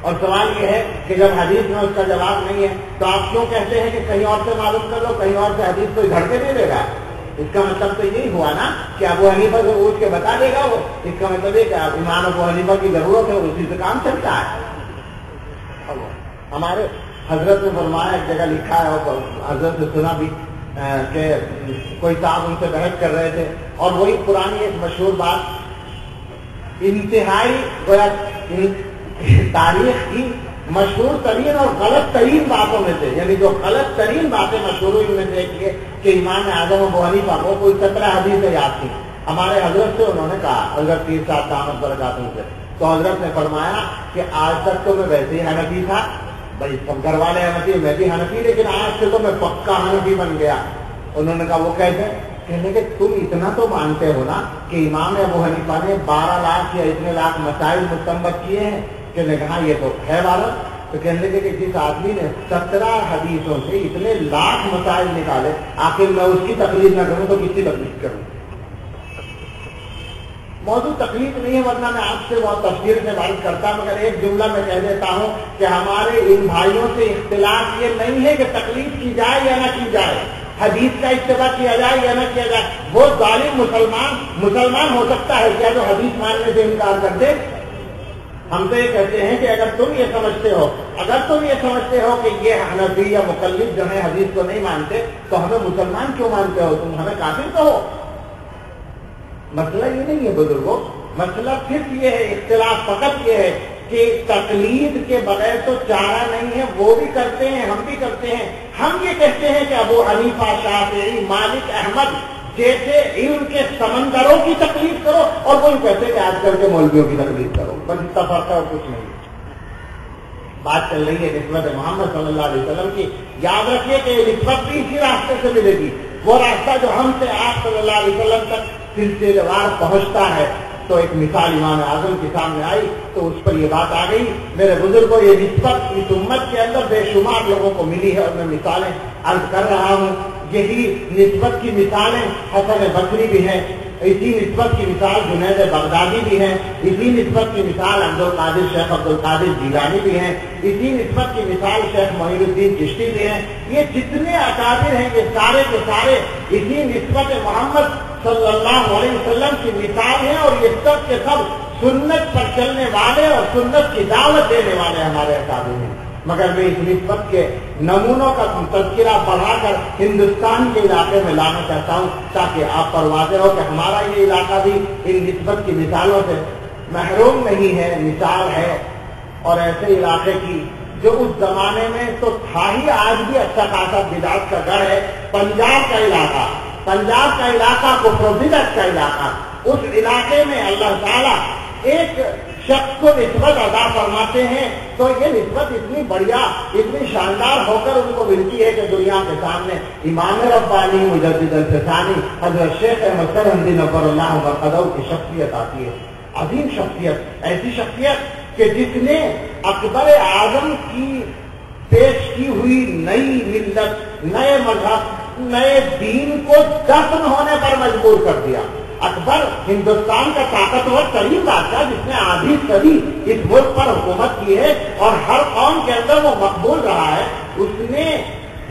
Speaker 1: اور سوال یہ ہے کہ جب حدیث میں اس کا جواب نہیں ہے تو آپ کیوں کہتے ہیں کہ کہیں اور سے معلوم کر لو، کہیں اور سے حدیث کوئی گھڑ کے نہیں دے گا؟ اس کا مطلب تو یہی ہوا نا کہ ابو حنیفہ سے پوچھ کے بتا دے گا وہ، اس کا مطلب یہ کہ امام ابو حنیفہ کی ضرورت ہے، اسی سے کام چلتا ہے۔ ہمارے حضرت نے فرمایا، ایک جگہ لکھا ہے اور حضرت سے سنا بھی کہ کوئی صاحب ان سے بحث کر رہے تھے اور وہی پرانی ایک مشہور بات، انتہائی گویا تاریخ کی مشہور ترین اور غلط ترین باتوں میں سے، یعنی جو غلط ترین باتیں مشہور ہوئی ان میں سے ایک یہ کہ امام اعظم ابو حنیفہ کو کوئی 17 حدیثیں یاد تھی۔ ہمارے حضرت سے انہوں نے کہا، حضرت پیر صاحب دامت برکاتہ سے، تو حضرت نے فرمایا کہ آج تک تو میں ویسے ہی حنفی تھا، بھائی سب گھر والے حنفی، میں بھی حنفی، لیکن آج سے تو میں پکا حنفی بن گیا۔ انہوں نے کہا وہ کیسے؟ کہنے کہ تم اتنا تو مانتے ہو نا کہ امام ابو حنیفہ نے 12 لاکھ یا اتنے لاکھ مسائل مستنبط کیے ہیں؟ کہنے کہ ہاں یہ تو ہے بات۔ تو کہنے لگے کہ جس آدمی نے 17 حدیثوں سے اتنے لاکھ مسائل نکالے، آخر میں اس کی تقلید نہ کروں تو کس کی تقلید کروں؟ موضوع تکلیف نہیں ہے، ورنہ میں آپ سے بہت تفصیل سے بات کرتا، مگر ایک جملہ میں کہہ دیتا ہوں کہ ہمارے ان بھائیوں سے اختلاف یہ نہیں ہے کہ تکلیف کی جائے یا نہ کی جائے، حدیث کا اتباع کیا جائے یا نہ کیا جائے۔ وہ ظالم مسلمان ہو سکتا ہے کیا جو حدیث ماننے سے انکار کر دے؟ ہم تو یہ کہتے ہیں کہ اگر تم یہ سمجھتے ہو کہ یہ حنفی یا مقلد جو ہے حدیث کو نہیں مانتے تو ہمیں مسلمان کیوں مانتے ہو؟ تم ہمیں کافر کہو۔ مسئلہ یہ نہیں ہے بزرگوں، مسئلہ صرف یہ ہے، اختلاف فقط یہ ہے کہ تقلید کے بغیر تو چارہ نہیں ہے، وہ بھی کرتے ہیں ہم بھی کرتے ہیں۔ ہم یہ کہتے ہیں کہ ابو حنیفہ، شافعی، مالک، احمد جیسے علم کے سمندروں کی تقلید کرو، اور وہ کہتے ہیں کہ آج کل کے مولویوں کی تقلید کرو، بس اتنا فرق ہے اور کچھ نہیں۔ بات چل رہی ہے نسبت محمد صلی اللہ علیہ وسلم کی، یاد رکھیے کہ یہ نسبت بھی اسی راستے سے ملے گی، وہ راستہ جو ہم سے آپ صلی اللہ علیہ وسلم تک سلسلے وار پہنچتا ہے۔ تو ایک مثال امام اعظم کے سامنے آئی تو اس پر یہ بات آ گئی، میرے بزرگوں یہ نسبت اس امت کے اندر بے شمار لوگوں کو ملی ہے اور میں مثالیں عرض کر رہا ہوں۔ یہی نسبت کی مثالیں حسن بصری بھی ہیں، اسی نسبت کی مثال جنید بغدادی بھی ہیں، اسی نسبت کی مثال عبدالقادر شیخ عبدالقادر جیلانی بھی ہیں، اسی نسبت کی مثال شیخ معین الدین چشتی بھی ہیں۔ یہ جتنے اکابر ہیں یہ سارے کے سارے اسی نسبت محمد صلی اللہ علیہ وسلم کی مثال ہیں، اور یہ سب کے سب سنت پر چلنے والے اور سنت کی دعوت دینے والے ہمارے اکابر ہیں۔ مگر میں اس نسبت کے نمونوں کا تذکرہ بڑھا کر ہندوستان کے علاقے میں لانا چاہتا ہوں تاکہ آپ پر واضح ہو کہ ہمارا یہ علاقہ بھی ان نسبت کی مثالوں سے محروم نہیں ہے، مثال ہے۔ اور ایسے علاقے کی جو اس زمانے میں تو تھا ہی، آج بھی اچھا خاصا بدعت کا گڑھ ہے، پنجاب کا علاقہ کفر و بدعت کا علاقہ۔ اس علاقے میں اللہ تعالیٰ ایک شخص کو نسبت ادا فرماتے ہیں تو یہ نسبت اتنی بڑھیا، اتنی شاندار ہو کر ان کو ملتی ہے کہ دنیا کے سامنے امام ربانی مجدد الفسانی حضرت شیخ احمد سرہندی نور اللہ مرقدہ کی شخصیت آتی ہے، عظیم شخصیت، ایسی شخصیت کہ جس نے اکبر اعظم کی پیش کی ہوئی نئی ملت، نئے مذہب، نئے دین کو دفن ہونے پر مجبور کر دیا۔ اکبر ہندوستان کا طاقتور ترین بادشاہ جس نے آدھی صدی اس ملک پر حکومت کی ہے اور ہر قوم کے اندر وہ مقبول رہا ہے، اس نے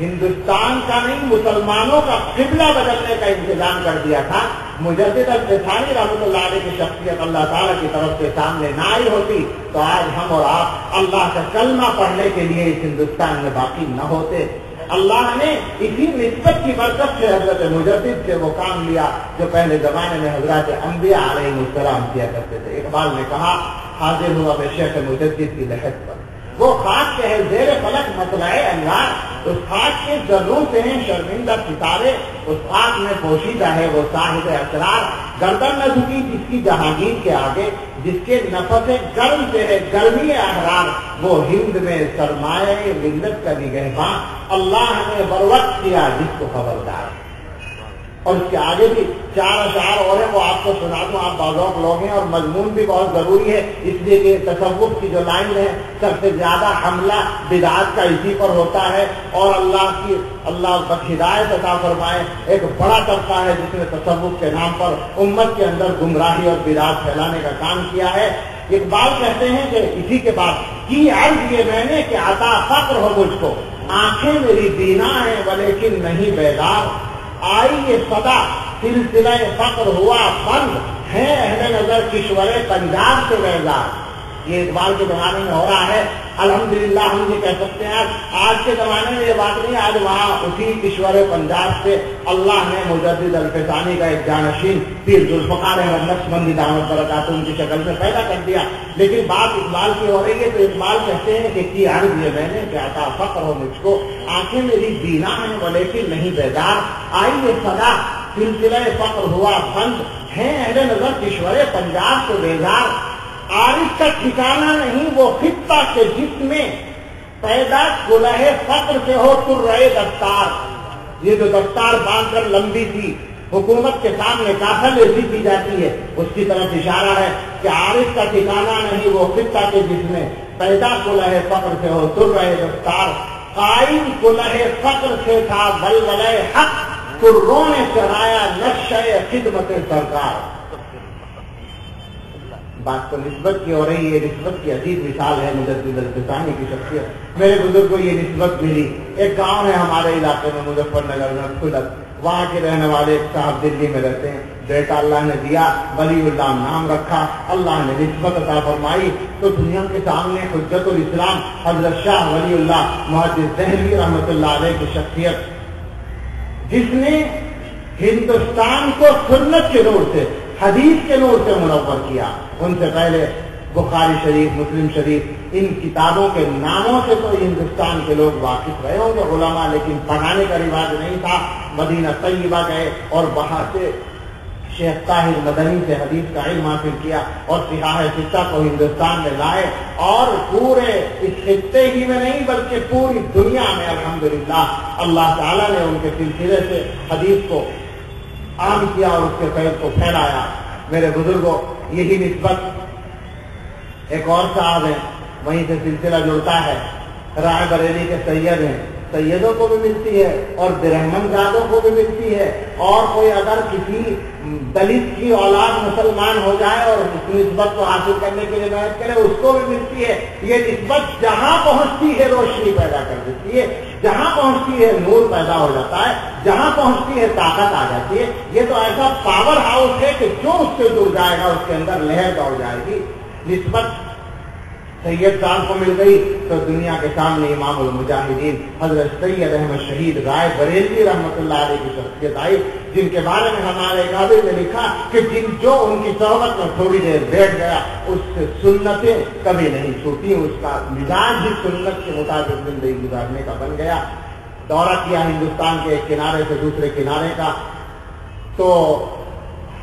Speaker 1: ہندوستان کا نہیں مسلمانوں کا قبلہ بدلنے کا انتظام کر دیا تھا۔ مجدد الفسانی رحمۃ اللہ علیہ کی شخصیت اللہ تعالیٰ کی طرف سے سامنے نہ آئی ہوتی تو آج ہم اور آپ اللہ کا کلمہ پڑھنے کے لیے اس ہندوستان میں باقی نہ ہوتے۔ اللہ نے اسی نسبت کی برکت سے حضرت مجدد سے وہ کام لیا جو پہلے زمانے میں حضرات انبیاء علیہ السلام کیا کرتے تھے۔ اقبال نے کہا حاضر ہوا میں شیخ مجدد کی لحد پر، وہ خاک کے ہے زیر فلک مطلع انوار، اس خاک کے ذروں سے ہیں شرمندہ ستارے، اس خاک میں پوشیدہ ہے وہ صاحب اسرار، گردن نہ جھکی جس کی جہانگیر کے آگے، جس کے نفس گرم سے ہے گرمی احرار، وہ ہند میں سرمایہ ملت کا نگہباں، اللہ نے بروقت کیا جس کو خبردار۔ اور اس کے آگے بھی 4 اشعار اور ہیں، وہ آپ کو سنا دوں، آپ باذوق لوگ ہیں اور مضمون بھی بہت ضروری ہے، اس لیے کہ تصوف کی جو لائن ہے سب سے زیادہ حملہ بدعات کا اسی پر ہوتا ہے، اور اللہ ہدایت عطا فرمائے، ایک بڑا طبقہ ہے جس نے تصوف کے نام پر امت کے اندر گمراہی اور بدعات پھیلانے کا کام کیا ہے۔ اقبال کہتے ہیں کہ اسی کے بعد کی عرض یہ میں نے کہ عطا فقر ہو مجھ کو، آنکھیں میری بینا ہیں ولیکن نہیں بیدار، آئی یہ صدا سلسلہ فقر ہوا بند، ہے اہل نظر کشور پنجاب سے بیزار۔ یہ اقبال کے زمانے میں ہو رہا ہے، الحمدللہ ہم یہ کہہ سکتے ہیں آج کے زمانے میں یہ بات نہیں، آج وہاں اسی کشور پنجاب سے اللہ نے مجدد الفسانی کا ایک جانشین پیر ذوالفقار احمد نقشبندی دعوت برکاتہ ان کی شکل میں پیدا کر دیا، لیکن بات اقبال کی ہو رہی ہے تو اقبال کہتے ہیں کہ کی عرض یہ میں نے کہ عطا فقر ہو مجھ کو، آنکھیں میری بینا ہیں ولیکن نہیں بیدار، آئی یہ صدا سلسلہ فقر ہوا بند، ہیں اہل نظر کشور پنجاب سے بیزار، عارف کا ٹھکانا نہیں وہ خطہ کے جس میں پیدا گلہ فقر سے ہو ترے دستار۔ یہ جو دستار باندھ کر لمبی سی حکومت کے سامنے کافل ایسی کی جاتی ہے، اس کی طرف اشارہ ہے کہ عارف کا ٹھکانا نہیں وہ خطہ کے جس میں پیدا گلہ فقر سے ہو ترے دستار، قائم گلہ فقر سے تھا ولولہ حق، تروں نے چڑھایا نقشہ خدمت سرکار۔ بات تو نسبت کی ہو رہی ہے، نسبت کی عجیب مثال ہے مجدد الفسانی کی شخصیت۔ میرے بزرگ کو یہ نسبت ملی، ایک گاؤں ہے ہمارے علاقے میں مظفر نگر میں خلت، وہاں کے رہنے والے ایک صاحب دلی میں رہتے ہیں، بیٹا اللہ نے دیا ولی اللہ نام رکھا، اللہ نے نسبت عطا فرمائی تو دنیا کے سامنے حجت الاسلام حضرت شاہ ولی اللہ محدث دہلوی رحمۃ اللہ علیہ کی شخصیت، جس نے ہندوستان کو سنت کے نور سے حدیث کے نور سے منور کیا۔ ان سے پہلے بخاری شریف مسلم شریف ان کتابوں کے ناموں سے تو ہندوستان کے لوگ واقف رہے ہوں گے علماء، لیکن پڑھانے کا رواج نہیں تھا۔ مدینہ طیبہ گئے اور وہاں سے شیخ طاہر مدنی سے حدیث کا علم حاصل کیا اور صحاح ستہ کو ہندوستان میں لائے، اور پورے اس خطے ہی میں نہیں بلکہ پوری دنیا میں الحمدللہ اللہ تعالیٰ نے ان کے سلسلے سے حدیث کو عام کیا اور اس کے فیض کو پھیلایا۔ میرے بزرگوں یہی نسبت ایک اور صاحب ہیں، وہیں سے سلسلہ جڑتا ہے، رائے بریلی کے سید ہیں، سیدوں کو بھی ملتی ہے اور برہمن زادوں کو بھی ملتی ہے، اور کوئی اگر کسی دلت کی اولاد مسلمان ہو جائے اور اس نسبت کو حاصل کرنے کے لیے محنت کرے اس کو بھی ملتی ہے۔ یہ نسبت جہاں پہنچتی ہے روشنی پیدا کر دیتی ہے، جہاں پہنچتی ہے نور پیدا ہو جاتا ہے، جہاں پہنچتی ہے طاقت آ جاتی ہے۔ یہ تو ایسا پاور ہاؤس ہے کہ جو اس سے جڑ جائے گا اس کے اندر لہر دوڑ جائے گی۔ نسبت سید صاحب کو مل گئی تو دنیا کے سامنے امام المجاہدین حضرت سید احمد شہید رائے بریلوی رحمۃ اللہ علیہ کی شخصیت آئی، جن کے بارے میں ہمارے کابل نے لکھا کہ جو ان کی صحبت میں تھوڑی دیر بیٹھ گیا اس سے سنتیں کبھی نہیں چھوٹی، اس کا مزاج بھی سنت کے مطابق زندگی گزارنے کا بن گیا۔ دورہ کیا ہندوستان کے ایک کنارے سے دوسرے کنارے کا، تو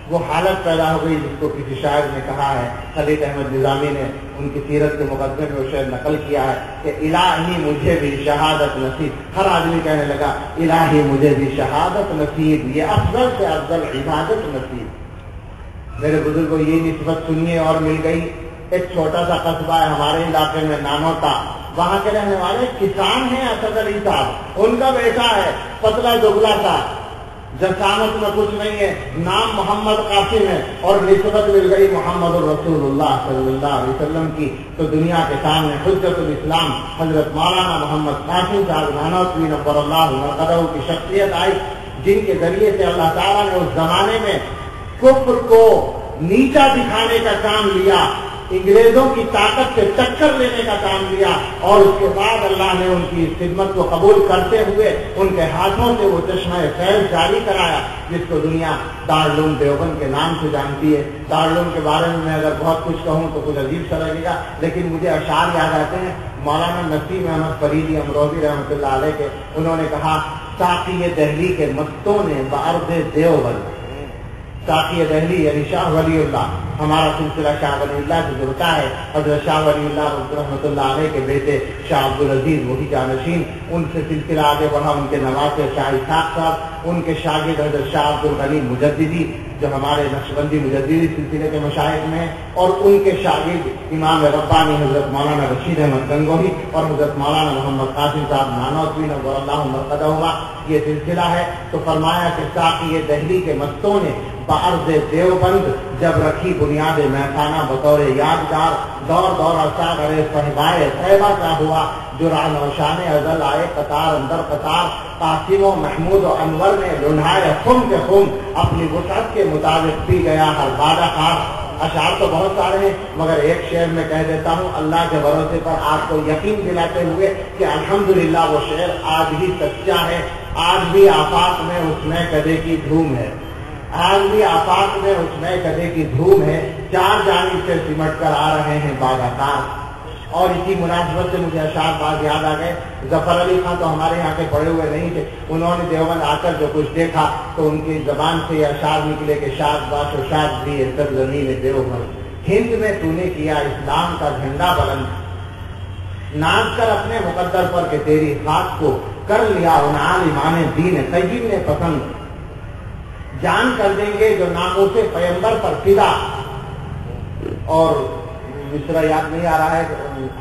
Speaker 1: وہ حالت پیدا ہو گئی جس کو کسی شاعر نے کہا ہے، خلیل احمد نظامی نے ان کی سیرت کے مقدمے میں وہ شعر نقل کیا ہے کہ الہی مجھے بھی شہادت نصیب۔ ہر آدمی کہنے لگا الہی مجھے بھی شہادت نصیب، یہ افضل سے افضل عبادت نصیب۔ میرے بزرگوں یہ نسبت سنیے اور مل گئی۔ ایک چھوٹا سا قصبہ ہے ہمارے علاقے میں نانوتا، وہاں کے رہنے والے کسان ہیں اسد علی صاحب، ان کا بیٹا ہے پتلا دبلا تھا، جسامت میں کچھ نہیں ہے، نام محمد قاسم ہے اور نسبت مل گئی محمد الرسول اللہ صلی اللہ علیہ وسلم کی، تو دنیا کے سامنے حجت الاسلام حضرت مولانا محمد قاسم صاحب نانوتوی نور اللہ مرقدہ کی شخصیت آئی، جن کے ذریعے سے اللہ تعالیٰ نے اس زمانے میں کفر کو نیچا دکھانے کا کام لیا انگریزوں کی طاقت سے ٹکر لینے کا کام لیا، اور اس کے بعد اللہ نے ان کی خدمت کو قبول کرتے ہوئے ان کے ہاتھوں سے وہ چشمہ فیض جاری کرایا جس کو دنیا دارالعلوم دیوبند کے نام سے جانتی ہے۔ دارالعلوم کے بارے میں اگر بہت کچھ کہوں تو کچھ عجیب سا لگے گا، لیکن مجھے اشعار یاد آتے ہیں مولانا نسیم احمد فریدی امروزی رحمۃ اللہ علیہ کے۔ انہوں نے کہا ساقی دہلی کے مستوں نے بارد دیوبند، ساقی دہلی یعنی شاہ ولی اللہ، ہمارا سلسلہ شاہ ولی اللہ سے جڑتا ہے۔ حضرت شاہ ولی اللہ رحمۃ اللہ علیہ کے بیٹے شاہ عبدالعزیز وہی جانشین، ان سے سلسلہ آگے بڑھا، ان کے نواسے شاہ اسحاق صاحب، ان کے شاگرد حضرت شاہ عبدالغنی مجددی جو ہمارے نقشبندی مجددی سلسلے کے مشائخ میں ہیں، اور ان کے شاگرد امام ربانی حضرت مولانا رشید احمد گنگوہی اور حضرت مولانا محمد قاسم صاحب نانوتوی نور اللہ مرقدہما، یہ سلسلہ ہے۔ تو فرمایا کہ ساقی دہلی کے مستوں نے بعرض دیوبند جب رکھی بنیاد میخانہ بطور یادگار، دور دور اثاگر صحبائے طیبہ کا ہوا، جرعہ نوشان ازل آئے قطار اندر قطار، قاسم و محمود و انور نے لنھائے خم کے خم، اپنی وسعت کے مطابق پی گیا ہر بادہ خار۔ اشعار تو بہت سارے ہیں مگر ایک شعر میں کہہ دیتا ہوں اللہ کے بھروسے پر آپ کو یقین دلاتے ہوئے کہ الحمدللہ وہ شعر آج بھی سچا ہے، آج بھی آفاق میں اس میں کدے کی دھوم ہے، آج بھی آفاق میں اس میں کدے کی دھوم ہے، چار جانب سے سمٹ کر آ رہے ہیں باغات۔ اور اسی مناسبت سے مجھے اشعار بات یاد آ گئے، ظفر علی خان تو ہمارے یہاں کے پڑے ہوئے نہیں تھے، انہوں نے دیوبند آ کر جو کچھ دیکھا تو ان کی زبان سے یہ اشعار نکلے کہ شاد باش و شاد بھی سرزمین دیوبند، ہند میں تو نے کیا اسلام کا جھنڈا بلند، ناز کر اپنے مقدر پر کہ تیری خاک کو کر لیا ان عالمان دین طیب نے پسند، جان کر دیں گے جو ناموس پیغمبر پر فدا، اور مصرع یاد نہیں آ رہا ہے،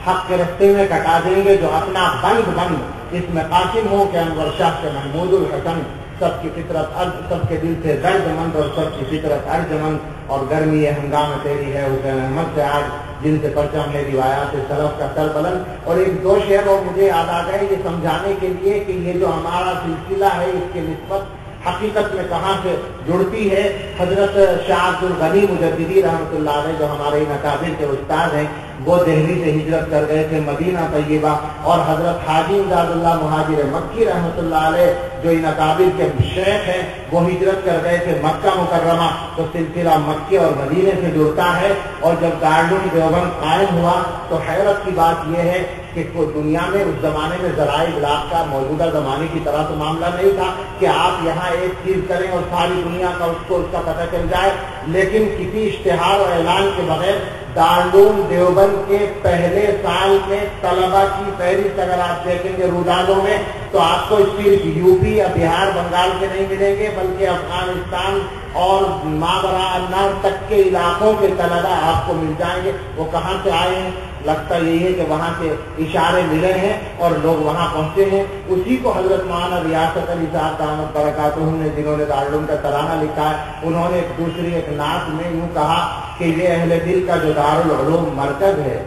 Speaker 1: حق کے رستے میں کٹا دیں گے جو اپنا بند بند، اس میں قاسم ہو کہ انور شاہ کے محمود الحسن، سب کی فطرت ارض، سب کے دل سے درد مند اور سب کی فطرت ارجمند، اور گرمی یہ ہنگامہ تیری ہے حسین احمد سے آج، جن سے پرچم ہے روایات سلف کا سر بلند۔ اور ایک دو شعر اور مجھے یاد آ گئے یہ سمجھانے کے لیے کہ یہ جو ہمارا سلسلہ ہے اس کے نسبت حقیقت میں کہاں سے جڑتی ہے۔ حضرت شاہ عبدالغنی مجددی رحمۃ اللہ علیہ جو ہمارے ان اکابر کے استاد ہیں، وہ دہلی سے ہجرت کر گئے تھے مدینہ طیبہ، اور حضرت حاجی امداد اللہ مہاجر مکی رحمۃ اللہ علیہ جو ان اکابر کے شیخ ہیں، وہ ہجرت کر گئے تھے مکہ مکرمہ، تو سلسلہ مکے اور مدینے سے جڑتا ہے۔ اور جب دارالعلوم دیوبند قائم ہوا تو حیرت کی بات یہ ہے کہ دنیا میں اس زمانے میں ذرائع ابلاغ کا موجودہ زمانے کی طرح تو معاملہ نہیں تھا کہ آپ یہاں ایک چیز کریں اور ساری دنیا کا اس کو اس کا پتہ چل جائے، لیکن کسی اشتہار اور اعلان کے بغیر دارالعلوم دیوبند کے پہلے سال میں طلبہ کی فہرست اگر آپ دیکھیں گے رودادوں میں تو آپ کو صرف یو پی یا بہار بنگال کے نہیں ملیں گے، بلکہ افغانستان اور ماورا النہر تک کے علاقوں کے طلبہ آپ کو مل جائیں گے۔ وہ کہاں سے آئے ہیں؟ لگتا یہی ہے کہ وہاں سے اشارے ملے ہیں اور لوگ وہاں پہنچے ہیں۔ اسی کو حضرت مولانا ریاست علی صاحب دامت برکاتہ نے، جنہوں نے دارالعلوم کا ترانہ لکھا ہے، انہوں نے ایک نعت میں یوں کہا کہ یہ اہل دل کا جو دارالعلوم مرکز ہے،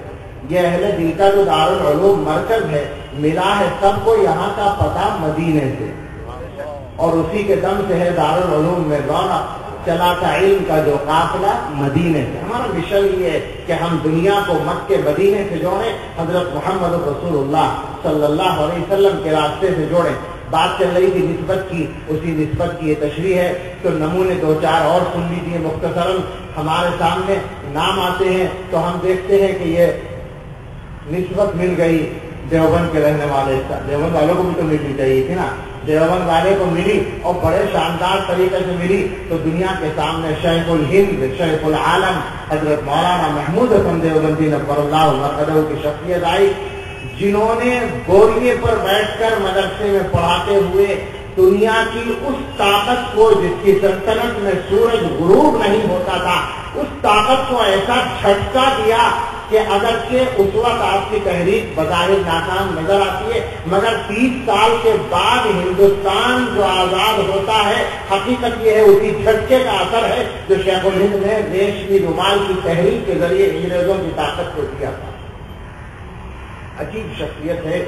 Speaker 1: یہ اہل دل کا جو دارالعلوم مرکز ہے، ملا ہے سب کو یہاں کا پتہ مدینے سے، اور اسی کے دم سے ہے دارالعلوم میں رونق، چلا تھا علم کا جو قافلہ مدینے سے۔ ہمارا مشن یہ ہے کہ ہم دنیا کو مکے مدینے سے جوڑیں، حضرت محمد رسول اللہ صلی اللہ علیہ وسلم کے راستے سے جوڑیں۔ بات چل رہی تھی نسبت کی، اسی نسبت کی یہ تشریح ہے، تو نمونے دو چار اور سن لیجیے مختصراً۔ ہمارے سامنے نام آتے ہیں تو ہم دیکھتے ہیں کہ یہ نسبت مل گئی دیوبند کے رہنے والے، دیوبند والوں کو بھی تو ملنی چاہیے تھی نا، دیوبند والے کو ملی اور بڑے شاندار طریقے سے ملی، تو دنیا کے سامنے شیخ الہند، شیخ العالم حضرت مولانا محمود حسن دیوبندی نور اللہ مرقدہ کی شخصیت آئی، جنہوں نے بوریے پر بیٹھ کر مدرسے میں پڑھاتے ہوئے دنیا کی اس طاقت کو جس کی سلطنت میں سورج غروب نہیں ہوتا تھا، اس طاقت کو ایسا جھٹکا دیا کہ اگرچہ اس وقت آپ کی تحریک بظاہر ناکام نظر آتی ہے، مگر 30 سال کے بعد ہندوستان جو آزاد ہوتا ہے، حقیقت یہ ہے اسی جھٹکے کا اثر ہے جو شیخ الہند نے ریشمی رومال کی تحریک کے ذریعے انگریزوں کی طاقت کو دیا تھا۔ عجیب شخصیت ہے،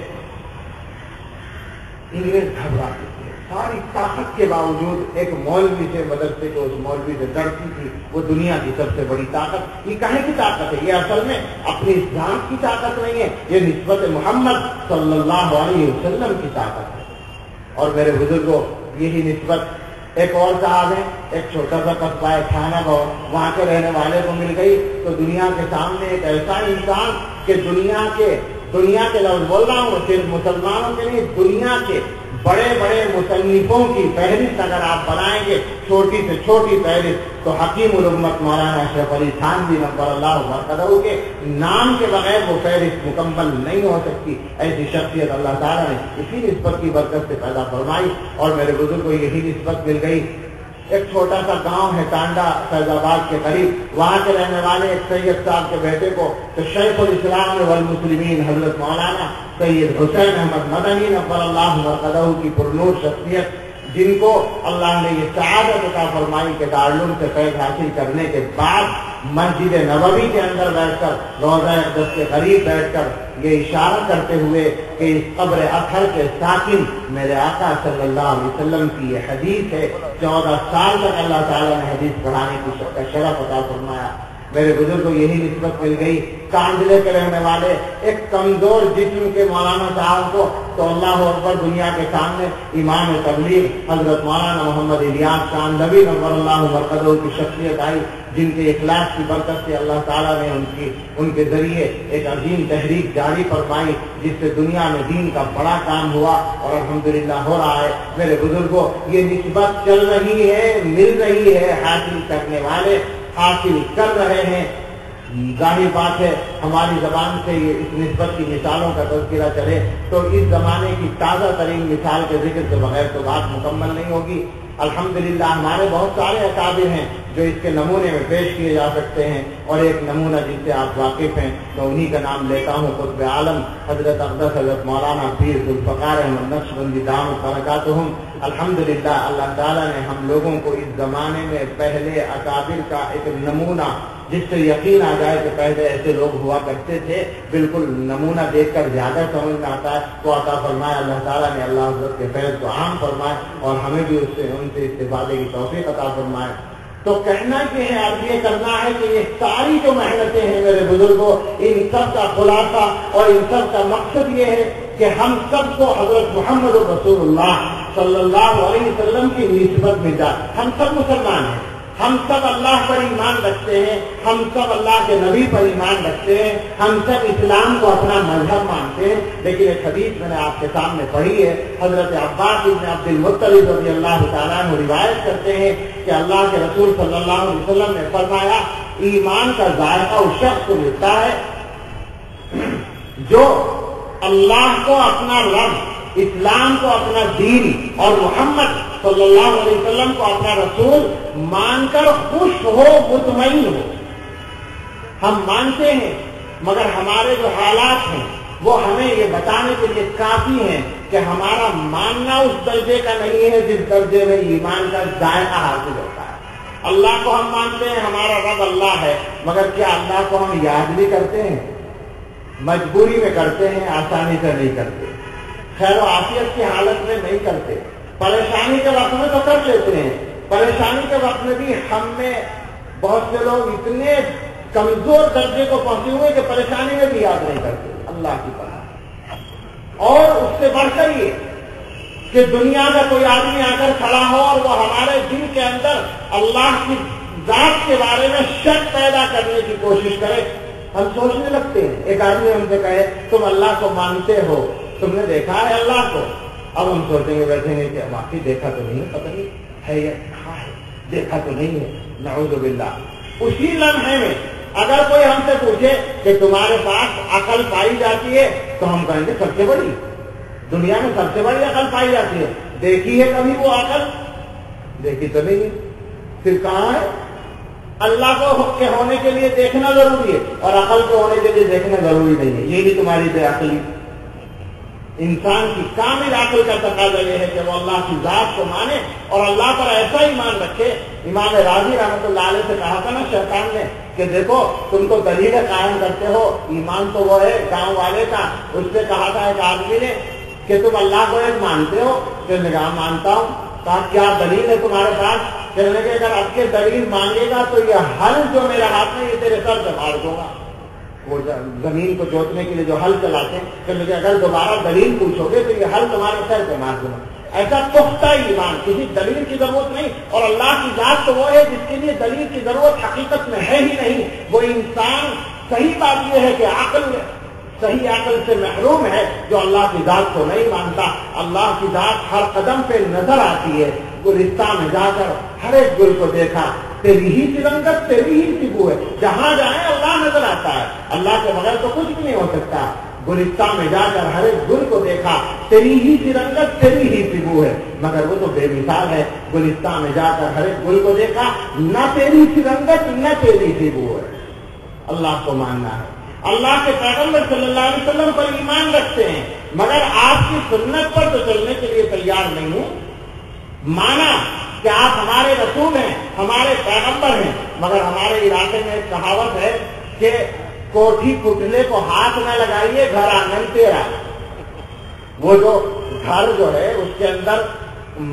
Speaker 1: انگریز گھبراتے تھے، ساری طاقت کے باوجود ایک مولوی سے مدرسے کو اس مولوی سے ڈرتی تھی. وہ دنیا کی سب سے بڑی طاقت. یہ کہاں کی طاقت ہے؟ یہ اصل میں اپنی ذات کی طاقت نہیں ہے, یہ نسبت محمد صلی اللہ علیہ وسلم کی طاقت ہے. اور میرے بزرگوں, یہی نسبت ایک اور صاحب ہے, ایک چھوٹا سا قصبہ ہے تھانہ بہو, وہاں کے رہنے والے کو مل گئی تو دنیا کے سامنے ایک ایسا انسان کہ دنیا کے لفظ بول رہا ہوں, صرف مسلمانوں کے نہیں, دنیا کے بڑے بڑے مصنفوں کی فہرست اگر آپ بنائیں گے, چھوٹی سے چھوٹی فہرست, تو حکیم الامت مولانا اشرف علی تھانوی نور اللہ مرقدہ کے نام کے بغیر وہ فہرست مکمل نہیں ہو سکتی. ایسی شخصیت اللہ تعالیٰ نے اسی نسبت کی برکت سے پیدا فرمائی. اور میرے بزرگ کو یہی نسبت مل گئی. ایک چھوٹا سا گاؤں ہے ٹانڈا فیض آباد کے قریب, وہاں کے رہنے والے ایک سید صاحب کے بیٹے کو تو شیخ الاسلام والمسلمین حضرت مولانا سید حسین احمد مدنی نور اللہ مرقدہ کی پرنور شخصیت, جن کو اللہ نے یہ سعادت عطا فرمائی کہ دارالعلوم سے فیض حاصل کرنے کے بعد مسجد نبوی کے اندر بیٹھ کر, روضہ اقدس کے قریب بیٹھ کر یہ اشارہ کرتے ہوئے کہ اس قبر اطہر کے ساکن میرے آقا صلی اللہ علیہ وسلم کی یہ حدیث ہے. 14 سال تک اللہ تعالیٰ نے حدیث پڑھانے کی شرف عطا فرمایا. میرے بزرگ کو یہی نسبت مل گئی. کاندلے کے رہنے والے ایک کمزور جسم کے مولانا صاحب کو تو اللہ اکبر دنیا کے سامنے امام تبلیغ حضرت مولانا محمد الیاس کاندلوی نور اللہ مرقدہ کی شخصیت آئی, جن کے اخلاص کی برکت سے اللہ تعالیٰ نے ان کے ذریعے ایک عظیم تحریک جاری فرمائی, جس سے دنیا میں دین کا بڑا کام ہوا اور الحمدللہ ہو رہا ہے. میرے بزرگوں, یہ نسبت چل رہی ہے, مل رہی ہے, حاصل کرنے والے حاصل کر رہے ہیں. ظاہر بات ہے ہماری زبان سے یہ اس نسبت کی مثالوں کا تذکرہ چلے تو اس زمانے کی تازہ ترین مثال کے ذکر کے بغیر تو بات مکمل نہیں ہوگی. الحمدللہ ہمارے بہت سارے اکابر ہیں جو اس کے نمونے میں پیش کیے جا سکتے ہیں, اور ایک نمونہ جس سے آپ واقف ہیں تو انہی کا نام لیتا ہوں. قطب عالم حضرت اقدس حضرت مولانا پیر ذوالفقار احمد نقشبندی دامت برکاتہم. الحمدللہ اللہ تعالیٰ نے ہم لوگوں کو اس زمانے میں پہلے اکابر کا ایک نمونہ, جس سے یقین آ جائے کہ پہلے ایسے لوگ ہوا کرتے تھے, بالکل نمونہ دیکھ کر زیادہ سمجھ میں آتا ہے, وہ عطا فرمائے اللہ تعالیٰ نے. اللہ حضرت کے فیض کو عام فرمائے اور ہمیں بھی ان سے استفادے کی توفیق عطا فرمائے. تو کہنا کہ ہے, اب یہ کرنا ہے کہ یہ ساری جو محنتیں ہیں میرے بزرگوں, ان سب کا خلاصہ اور ان سب کا مقصد یہ ہے کہ ہم سب کو حضرت محمد رسول اللہ صلی اللہ علیہ وسلم کی نسبت میں جائے. ہم سب مسلمان ہیں, ہم سب اللہ پر ایمان رکھتے ہیں, ہم سب اللہ کے نبی پر ایمان رکھتے ہیں, ہم سب اسلام کو اپنا مذہب مانتے ہیں. لیکن ایک حدیث میں نے آپ کے سامنے پڑھی ہے, حضرت عباس بن عبد المطلب رضی اللہ تعالیٰ عنہ روایت کرتے ہیں کہ اللہ کے رسول صلی اللہ علیہ وسلم نے فرمایا, ایمان کا ذائقہ اس شخص کو ملتا ہے جو اللہ کو اپنا رب, اسلام کو اپنا دین اور محمد صلی اللہ علیہ وسلم کو اپنا رسول مان کر خوش ہو, مطمئن ہو. ہم مانتے ہیں مگر ہمارے جو حالات ہیں وہ ہمیں یہ بتانے کے لیے کافی ہیں کہ ہمارا ماننا اس درجے کا نہیں ہے جس درجے میں ایمان کا ذائقہ حاصل ہوتا ہے. اللہ کو ہم مانتے ہیں, ہمارا رب اللہ ہے, مگر کیا اللہ کو ہم یاد بھی کرتے ہیں؟ مجبوری میں کرتے ہیں, آسانی سے نہیں کرتے, خیر و عافیت کی حالت میں نہیں کرتے. پریشانی کے وقت میں تو کر لیتے ہیں, پریشانی کے وقت میں بھی ہم میں بہت سے لوگ اتنے کمزور درجے کو پہنچے ہوئے کہ پریشانی میں بھی یاد نہیں کرتے اللہ کی پناہ. اور اس سے بڑھ کر یہ کہ دنیا کا کوئی آدمی آ کر کھڑا ہو اور وہ ہمارے دل کے اندر اللہ کی ذات کے بارے میں شک پیدا کرنے کی کوشش کرے, ہم سوچنے لگتے ہیں. ایک آدمی ہم سے کہے تم اللہ کو مانتے ہو, تم نے دیکھا ہے اللہ کو؟ اب ہم سوچیں گے, بیٹھیں گے کہ واقعی دیکھا تو نہیں ہے, پتہ نہیں ہے یا کہاں ہے, دیکھا تو نہیں ہے, نعوذ باللہ. اسی لمحے میں اگر کوئی ہم سے پوچھے کہ تمہارے پاس عقل پائی جاتی ہے تو ہم کہیں گے سب سے بڑی, دنیا میں سب سے بڑی عقل پائی جاتی ہے. دیکھی ہے کبھی وہ عقل؟ دیکھی تو نہیں ہے, پھر کہاں ہے؟ اللہ کو کے ہونے کے لیے دیکھنا ضروری ہے اور عقل کو ہونے کے لیے دیکھنا ضروری نہیں ہے. یہ بھی تمہاری بے عقلی. انسان کی کامل عقل کا تقاضا یہ ہے کہ وہ اللہ کی ذات کو مانے اور اللہ پر ایسا ایمان رکھے. امام راضی رحمۃ اللہ علیہ سے کہا تھا نا شیطان نے کہ دیکھو تم تو دلیل قائم کرتے ہو, ایمان تو وہ ہے گاؤں والے کا. اس سے کہا تھا ایک آدمی نے کہ تم اللہ کو ایک مانتے ہو؟ کہنے لگا مانتا ہوں. کہا کیا دلیل ہے تمہارے پاس؟ کہنے لگے اگر اب کے دلیل مانگے گا تو یہ ہل جو میرے ہاتھ میں یہ تیرے سر سے مار دوں گا. وہ زمین کو جوتنے کے لیے جو ہل چلاتے ہیں، کہنے لگے اگر دوبارہ دلیل پوچھو گے تو یہ ہل تمہارے سر پہ مار دوں گا. ایسا پختہ ایمان، کسی دلیل کی ضرورت نہیں. اور اللہ کی ذات تو وہ ہے جس کے لیے دلیل کی ضرورت حقیقت میں ہے ہی نہیں. وہ انسان، صحیح بات یہ ہے کہ صحیح عقل سے محروم ہے جو اللہ کی ذات کو نہیں مانتا. اللہ کی ذات ہر قدم پہ نظر آتی ہے. گلستان میں جا کر ہر ایک گل کو دیکھا، تیری ہی سی رنگت، تیری ہی سی بو ہے. جہاں جائیں اللہ نظر آتا ہے. اللہ کے بغیر تو کچھ بھی نہیں ہو سکتا. گلستان میں جا کر ہر ایک گل کو دیکھا، تیری ہی سی رنگت، تیری ہی سی بو ہے. مگر وہ تو بے مثال ہے. گلستان میں جا کر ہر ایک گل کو دیکھا، نہ تیری سی رنگت نہ تیری سی بو ہے. اللہ کو ماننا ہے. اللہ کے پیغمبر صلی اللہ علیہ وسلم پر ایمان رکھتے ہیں، مگر آپ کی سنت پر تو چلنے کے لیے تیار نہیں ہوں. مانا کہ آپ ہمارے رسول ہیں، ہمارے پیغمبر ہیں، مگر ہمارے علاقے میں ایک کہاوت ہے کہ کوٹھی پتلے کو ہاتھ نہ لگائیے، گھر آنگن تیرا. وہ جو گھر جو ہے اس کے اندر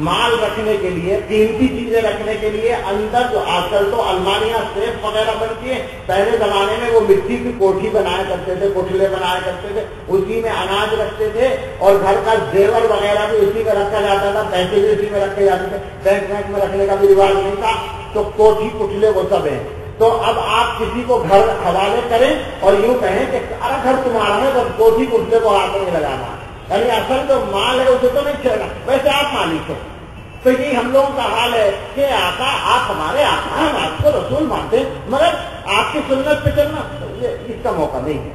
Speaker 1: مال رکھنے کے لیے، قیمتی چیزیں رکھنے کے لیے اندر جو آج کل تو الماریاں سیف وغیرہ بنتی ہیں، پہلے زمانے میں وہ مٹی کی کوٹھی بنایا کرتے تھے، پتلے بنایا کرتے تھے، اسی میں اناج رکھتے تھے اور گھر کا زیور وغیرہ بھی اسی میں رکھا جاتا تھا، پیسے بھی اسی میں رکھے جاتے تھے. بینک میں رکھنے کا بھی رواج نہیں تھا. تو کوٹھی پتلے وہ سب ہیں. تو اب آپ کسی کو گھر حوالے کریں اور یوں کہیں کہ سارا گھر تمہارا ہے، بس کوٹھی پتلے کو ہاتھ نہیں لگانا، یعنی اصل جو مال ہے اسے تو نہیں چھیڑنا، ویسے آپ مالک ہو. تو یہی ہم لوگوں کا حال ہے کہ آقا آپ ہمارے آقا ہیں، ہم آپ کو رسول مانتے ہیں، مگر آپ کی سنت پہ چلنا یہ اس کا موقع نہیں ہے.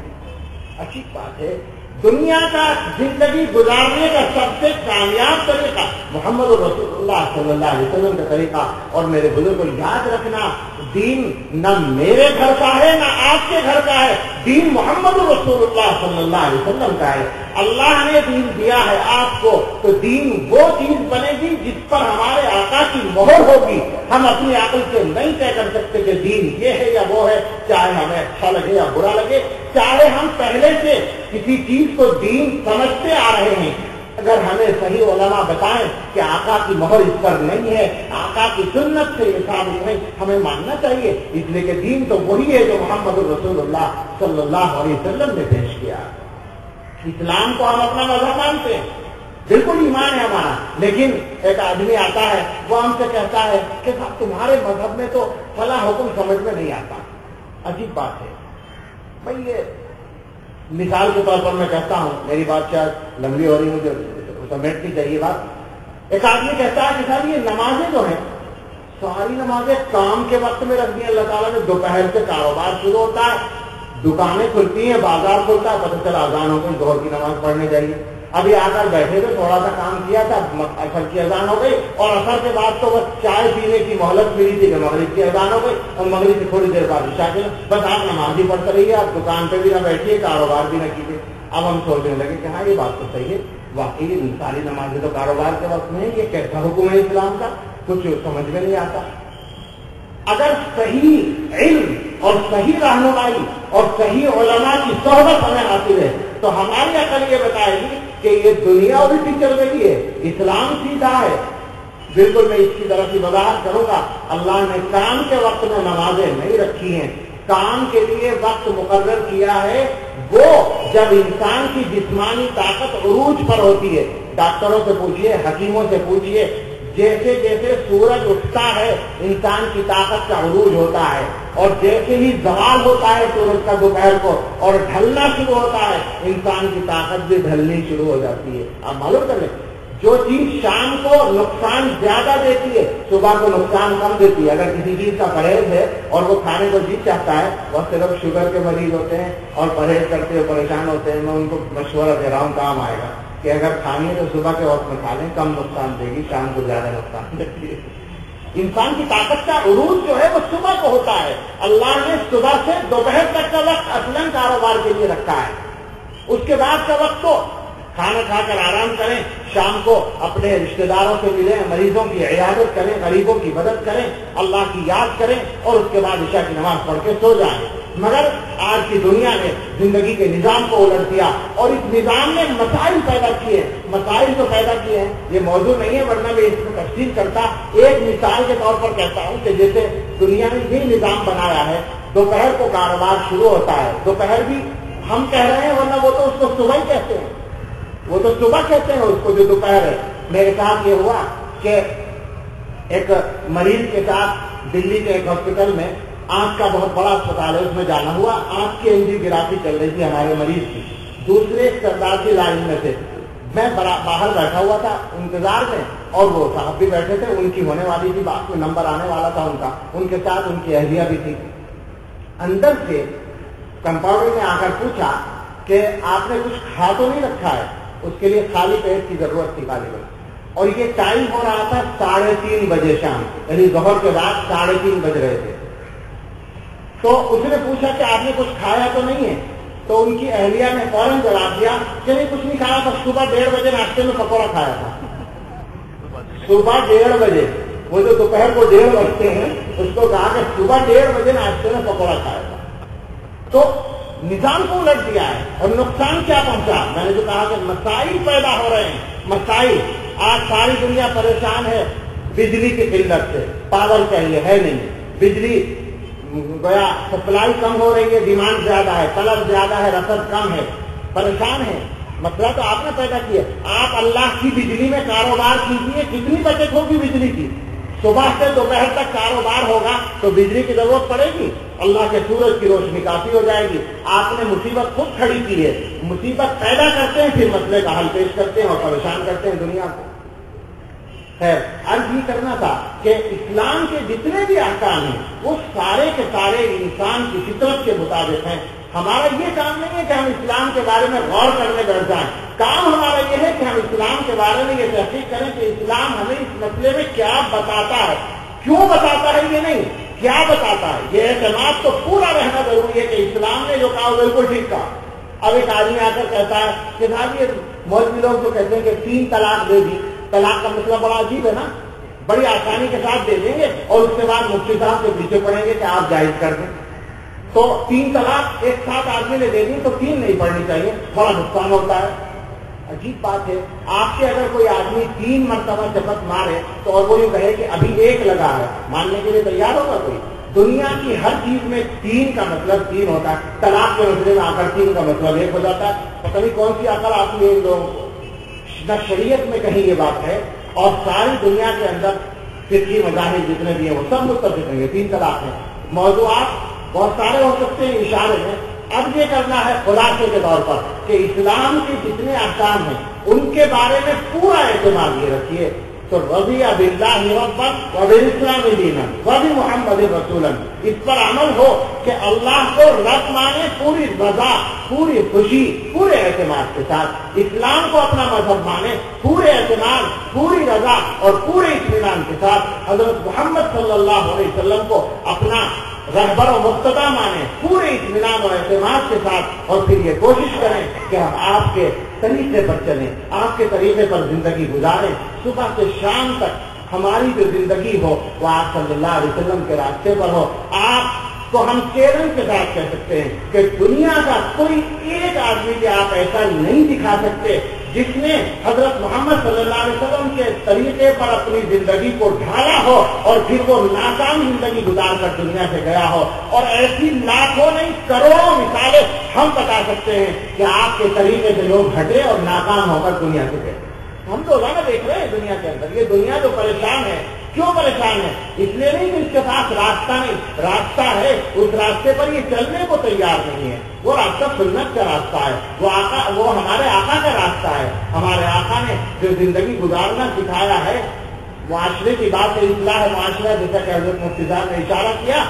Speaker 1: اچھی بات ہے. دنیا کا زندگی گزارنے کا سب سے کامیاب طریقہ محمد رسول اللہ صلی اللہ علیہ وسلم کا طریقہ. اور میرے بزرگ کو یاد رکھنا، دین نہ میرے گھر کا ہے نہ آپ کے گھر کا ہے، دین محمد رسول اللہ صلی اللہ علیہ وسلم کا ہے. اللہ نے دین دیا ہے آپ کو، تو دین وہ چیز بنے گی جس پر ہمارے آقا کی مہر ہوگی. ہم اپنی عقل سے نہیں طے کر سکتے کہ دین یہ ہے یا وہ ہے، چاہے ہمیں اچھا لگے یا برا لگے، چاہے ہم پہلے سے کسی چیز کو دین سمجھتے آ رہے ہیں. اگر ہمیں صحیح علماء بتائیں کہ آقا کی مہر اس پر نہیں ہے، آقا کی سنت سے یہ ثابت نہیں، ہمیں ماننا چاہیے. اس لیے کہ دین تو وہی ہے جو محمد رسول اللہ صلی اللہ علیہ وسلم نے پیش کیا. اسلام کو ہم اپنا مذہب مانتے ہیں، بالکل ایمان ہے ہمارا، لیکن ایک آدمی آتا ہے وہ ہم سے کہتا ہے کہ صاحب تمہارے مذہب میں تو فلاں حکم سمجھ میں نہیں آتا. عجیب بات ہے بھائی. یہ مثال کے طور پر میں کہتا ہوں، میری بات شاید لمبی ہو رہی ہے، مجھے سمیٹنی چاہیے بات. ایک آدمی کہتا ہے کہ صاحب یہ نمازیں جو ہیں ساری نمازیں کام کے وقت میں رکھ دی اللہ تعالیٰ نے. دوپہر سے کاروبار شروع ہوتا ہے، دکانیں کھلتی ہیں، بازار کھلتا ہے، پتہ چلا اذان ہو گئی، ظہر کی نماز پڑھنے جائیے. ابھی آ کر بیٹھے تھے، تھوڑا سا کام کیا تھا، عصر کی اذان ہو گئی، اور عصر کے بعد تو بس چائے پینے کی مہلت ملی تھی کہ مغرب کی اذان ہو گئی، اور مغرب کی تھوڑی دیر بعد عشاء کے، بس آپ نماز ہی پڑھتے رہیے، آپ دکان پہ بھی نہ بیٹھیے، کاروبار بھی نہ کیجیے. اب ہم سوچنے لگے کہ ہاں یہ بات تو صحیح ہے، واقعی ساری نمازیں تو کاروبار کے وقت میں، یہ کیسا حکم ہے اسلام کا، کچھ سمجھ میں نہیں آتا. اگر صحیح علم اور صحیح رہنمائی اور صحیح علماء کی صحبت ہمیں حاصل ہے تو ہماری عقل یہ بتائے گی کہ یہ دنیا الٹی چل رہی ہے، اسلام سیدھا ہے. بالکل میں اس کی طرف کی وضاحت کروں گا. اللہ نے کام کے وقت میں نمازیں نہیں رکھی ہیں. کام کے لیے وقت مقرر کیا ہے وہ جب انسان کی جسمانی طاقت عروج پر ہوتی ہے. ڈاکٹروں سے پوچھئے، حکیموں سے پوچھئے، جیسے جیسے سورج اٹھتا ہے انسان کی طاقت کا عروج ہوتا ہے، اور جیسے ہی زوال ہوتا ہے سورج کا دوپہر کو اور ڈھلنا شروع ہوتا ہے انسان کی طاقت بھی ڈھلنی شروع ہو جاتی ہے. آپ معلوم کر لیں، جو چیز شام کو نقصان زیادہ دیتی ہے صبح کو نقصان کم دیتی ہے. اگر کسی چیز کا پرہیز ہے اور وہ کھانے کو جی چاہتا ہے، وہ صرف شوگر کے مریض ہوتے ہیں اور پرہیز کرتے ہوئے پریشان ہوتے ہیں، میں ان کو مشورہ دے رہا ہوں کام آئے گا کہ اگر کھانی ہے تو صبح کے وقت میں کھا لیں، کم نقصان دے گی، شام کو زیادہ نقصان دیتی ہے. انسان کی طاقت کا عروج جو ہے وہ صبح کو ہوتا ہے. اللہ نے صبح سے دوپہر تک کا وقت اصلاً کاروبار کے لیے رکھا ہے. اس کے بعد کا وقت تو کھانا کھا کر آرام کریں، شام کو اپنے رشتہ داروں سے ملیں، مریضوں کی عیادت کریں، غریبوں کی مدد کریں، اللہ کی یاد کریں، اور اس کے بعد عشاء کی نماز پڑھ کے سو جائیں. مگر آج کی دنیا نے زندگی کے نظام کو الٹ دیا اور اس نظام نے مسائل پیدا کیے ہیں. مسائل تو پیدا کیے ہیں, یہ موضوع نہیں ہے ورنہ میں اس میں تفصیل کرتا. ایک مثال کے طور پر کہتا ہوں کہ جیسے دنیا نے یہ نظام بنایا ہے, دوپہر کو کاروبار شروع ہوتا ہے. دوپہر بھی ہم کہہ رہے ہیں ورنہ وہ تو اس کو صبح ہی کہتے ہیں, وہ تو صبح کہتے ہیں اس کو جو دوپہر ہے. میرے ساتھ یہ ہوا کہ ایک مریض کے ساتھ دلی کے ایک ہاسپٹل میں, آنکھ کا بہت بڑا اسپتال ہے, اس میں جانا ہوا. آنکھ کی اینجیوگرافی چل رہی تھی ہمارے مریض کی. دوسرے سردار کی لائن میں تھے, میں باہر بیٹھا ہوا تھا انتظار میں, اور وہ صاحب بھی بیٹھے تھے. ان کی ہونے والی تھی بات, میں نمبر آنے والا تھا ان کا. ان کے ساتھ ان کی اہلیہ بھی تھی. اندر سے کمپاؤنڈر نے آ کر پوچھا کہ آپ نے کچھ کھا تو نہیں رکھا ہے؟ اس کے لیے خالی پیٹ کی ضرورت تھی غالباً. اور یہ ٹائم ہو رہا تھا 3:30 بجے شام, یعنی ظہر کے بعد 3:30 بج رہے تھے. تو اس نے پوچھا کہ آپ نے کچھ کھایا تو نہیں ہے؟ تو ان کی اہلیہ نے فوراً جواب دیا کہ نہیں کچھ نہیں کھایا تھا, صبح 1:30 بجے ناشتے میں پکوڑا کھایا تھا. صبح 1:30 بجے, وہ جو دوپہر کو 1:30 بجتے ہیں اس کو کہا کہ صبح 1:30 بجے ناشتے میں پکوڑا کھایا تھا. تو نظام کو الٹ دیا ہے. اور نقصان کیا پہنچا؟ میں نے جو کہا کہ مسائل پیدا ہو رہے ہیں. مسائل, آج ساری دنیا پریشان ہے بجلی کی قلت سے. پاور چاہیے, ہے نہیں. بجلی گویا سپلائی کم ہو رہی ہے, ڈیمانڈ زیادہ ہے, طلب زیادہ ہے, رسد کم ہے, پریشان ہے. مسئلہ تو آپ نے پیدا کیا. آپ اللہ کی بجلی میں کاروبار کیجیے, کتنی بچت ہوگی بجلی کی. صبح سے دوپہر تک کاروبار ہوگا تو بجلی کی ضرورت پڑے گی. اللہ کے سورج کی روشنی کافی ہو جائے گی. آپ نے مصیبت خود کھڑی کی ہے. مصیبت پیدا کرتے ہیں, پھر مسئلے کا حل پیش کرتے ہیں اور پریشان کرتے ہیں دنیا کو. خیر, عرض یہ کرنا تھا کہ اسلام کے جتنے بھی احکام ہیں وہ سارے کے سارے انسان کی فطرت کے مطابق ہیں. ہمارا یہ کام نہیں ہے کہ ہم اسلام کے بارے میں غور کرنے بیٹھ جائیں. کام ہمارا یہ ہے کہ ہم اسلام کے بارے میں یہ تحقیق کریں کہ اسلام ہمیں اس مسئلے میں کیا بتاتا ہے, کیوں بتاتا ہے, یہ نہیں کیا بتاتا ہے. یہ اعتماد تو پورا رہنا ضروری ہے کہ اسلام نے جو کہا وہ بالکل ٹھیک کہا. اب ایک آدمی آ کر کہتا ہے کہ صاحب یہ مولوی لوگ جو کہتے ہیں کہ 3 طلاق دے دی, طلاق کا مسئلہ بڑا عجیب ہے نا, بڑی آسانی کے ساتھ دے دیں گے اور اس کے بعد مفتی صاحب کے پیچھے پڑیں گے کہ آپ جائز کر دیں. تو 3 طلاق ایک ساتھ آدمی نے دے دی تو 3 نہیں پڑھنی چاہیے, بڑا نقصان ہوتا ہے. عجیب بات ہے. آپ کے اگر کوئی آدمی 3 مرتبہ شپت مارے تو اور وہ یہ کہے کہ ابھی 1 لگا ہے, ماننے کے لیے تیار ہوگا کوئی؟ دنیا کی ہر چیز میں 3 کا مطلب 3 ہوتا ہے. طلاق کے مسئلے میں آ کر 3 کا مطلب 1 ہو جاتا ہے. پتہ نہیں کون سی عقل آتی ہے ان لوگوں کو. نہ شریعت میں کہیں یہ بات ہے, اور ساری دنیا کے اندر فقہی مذاہب جتنے بھی ہیں وہ سب متفق ہیں 3 طلاق ہیں. موضوعات بہت سارے ہو سکتے ہیں اشارے میں. اب یہ کرنا ہے خلاصے کے طور پر کہ اسلام کے جتنے احکام ہیں ان کے بارے میں پورا اعتماد یہ رکھیے. تو رضی باللہ ربا وبالاسلام دینا وبمحمد رسولا, اس پر عمل ہو کہ اللہ کو رب مانے پوری رضا, پوری خوشی, پورے اعتماد کے ساتھ. اسلام کو اپنا مذہب مانے پورے اعتماد, پوری رضا اور پورے اطمینان کے ساتھ. حضرت محمد صلی اللہ علیہ وسلم کو اپنا رہبر و مقتدا مانے پورے اطمینان اور اعتماد کے ساتھ. اور پھر یہ کوشش کریں کہ ہم آپ کے طریقے پر چلیں, آپ کے طریقے پر زندگی گزاریں. صبح سے شام تک ہماری جو زندگی ہو وہ آپ صلی اللہ علیہ وسلم کے راستے پر ہو. آپ کو ہم چیلنج کے ساتھ کہہ سکتے ہیں کہ دنیا کا کوئی ایک آدمی بھی آپ ایسا نہیں دکھا سکتے جس نے حضرت محمد صلی اللہ علیہ وسلم کے طریقے پر اپنی زندگی کو ڈھالا ہو اور پھر وہ ناکام زندگی گزار کر دنیا سے گیا ہو. اور ایسی لاکھوں نہیں کروڑوں مثالیں ہم بتا سکتے ہیں کہ آپ کے طریقے سے لوگ ہٹے اور ناکام ہو کر دنیا سے گئے. ہم تو روزانہ دیکھ رہے ہیں دنیا کے اندر. یہ دنیا جو پریشان ہے, کیوں پریشان ہے؟ اس لیے نہیں کہ اس کے پاس راستہ نہیں, راستہ ہے, اس راستے پر یہ چلنے کو تیار نہیں ہے. وہ راستہ سنت کا راستہ ہے, وہ ہمارے آقا کا راستہ ہے. ہمارے آقا نے جو زندگی گزارنا سکھایا ہے, معاشرے کی بات ہے, اصلاح معاشرہ, جیسا کہ حضرت مفتی صاحب نے اشارہ کیا,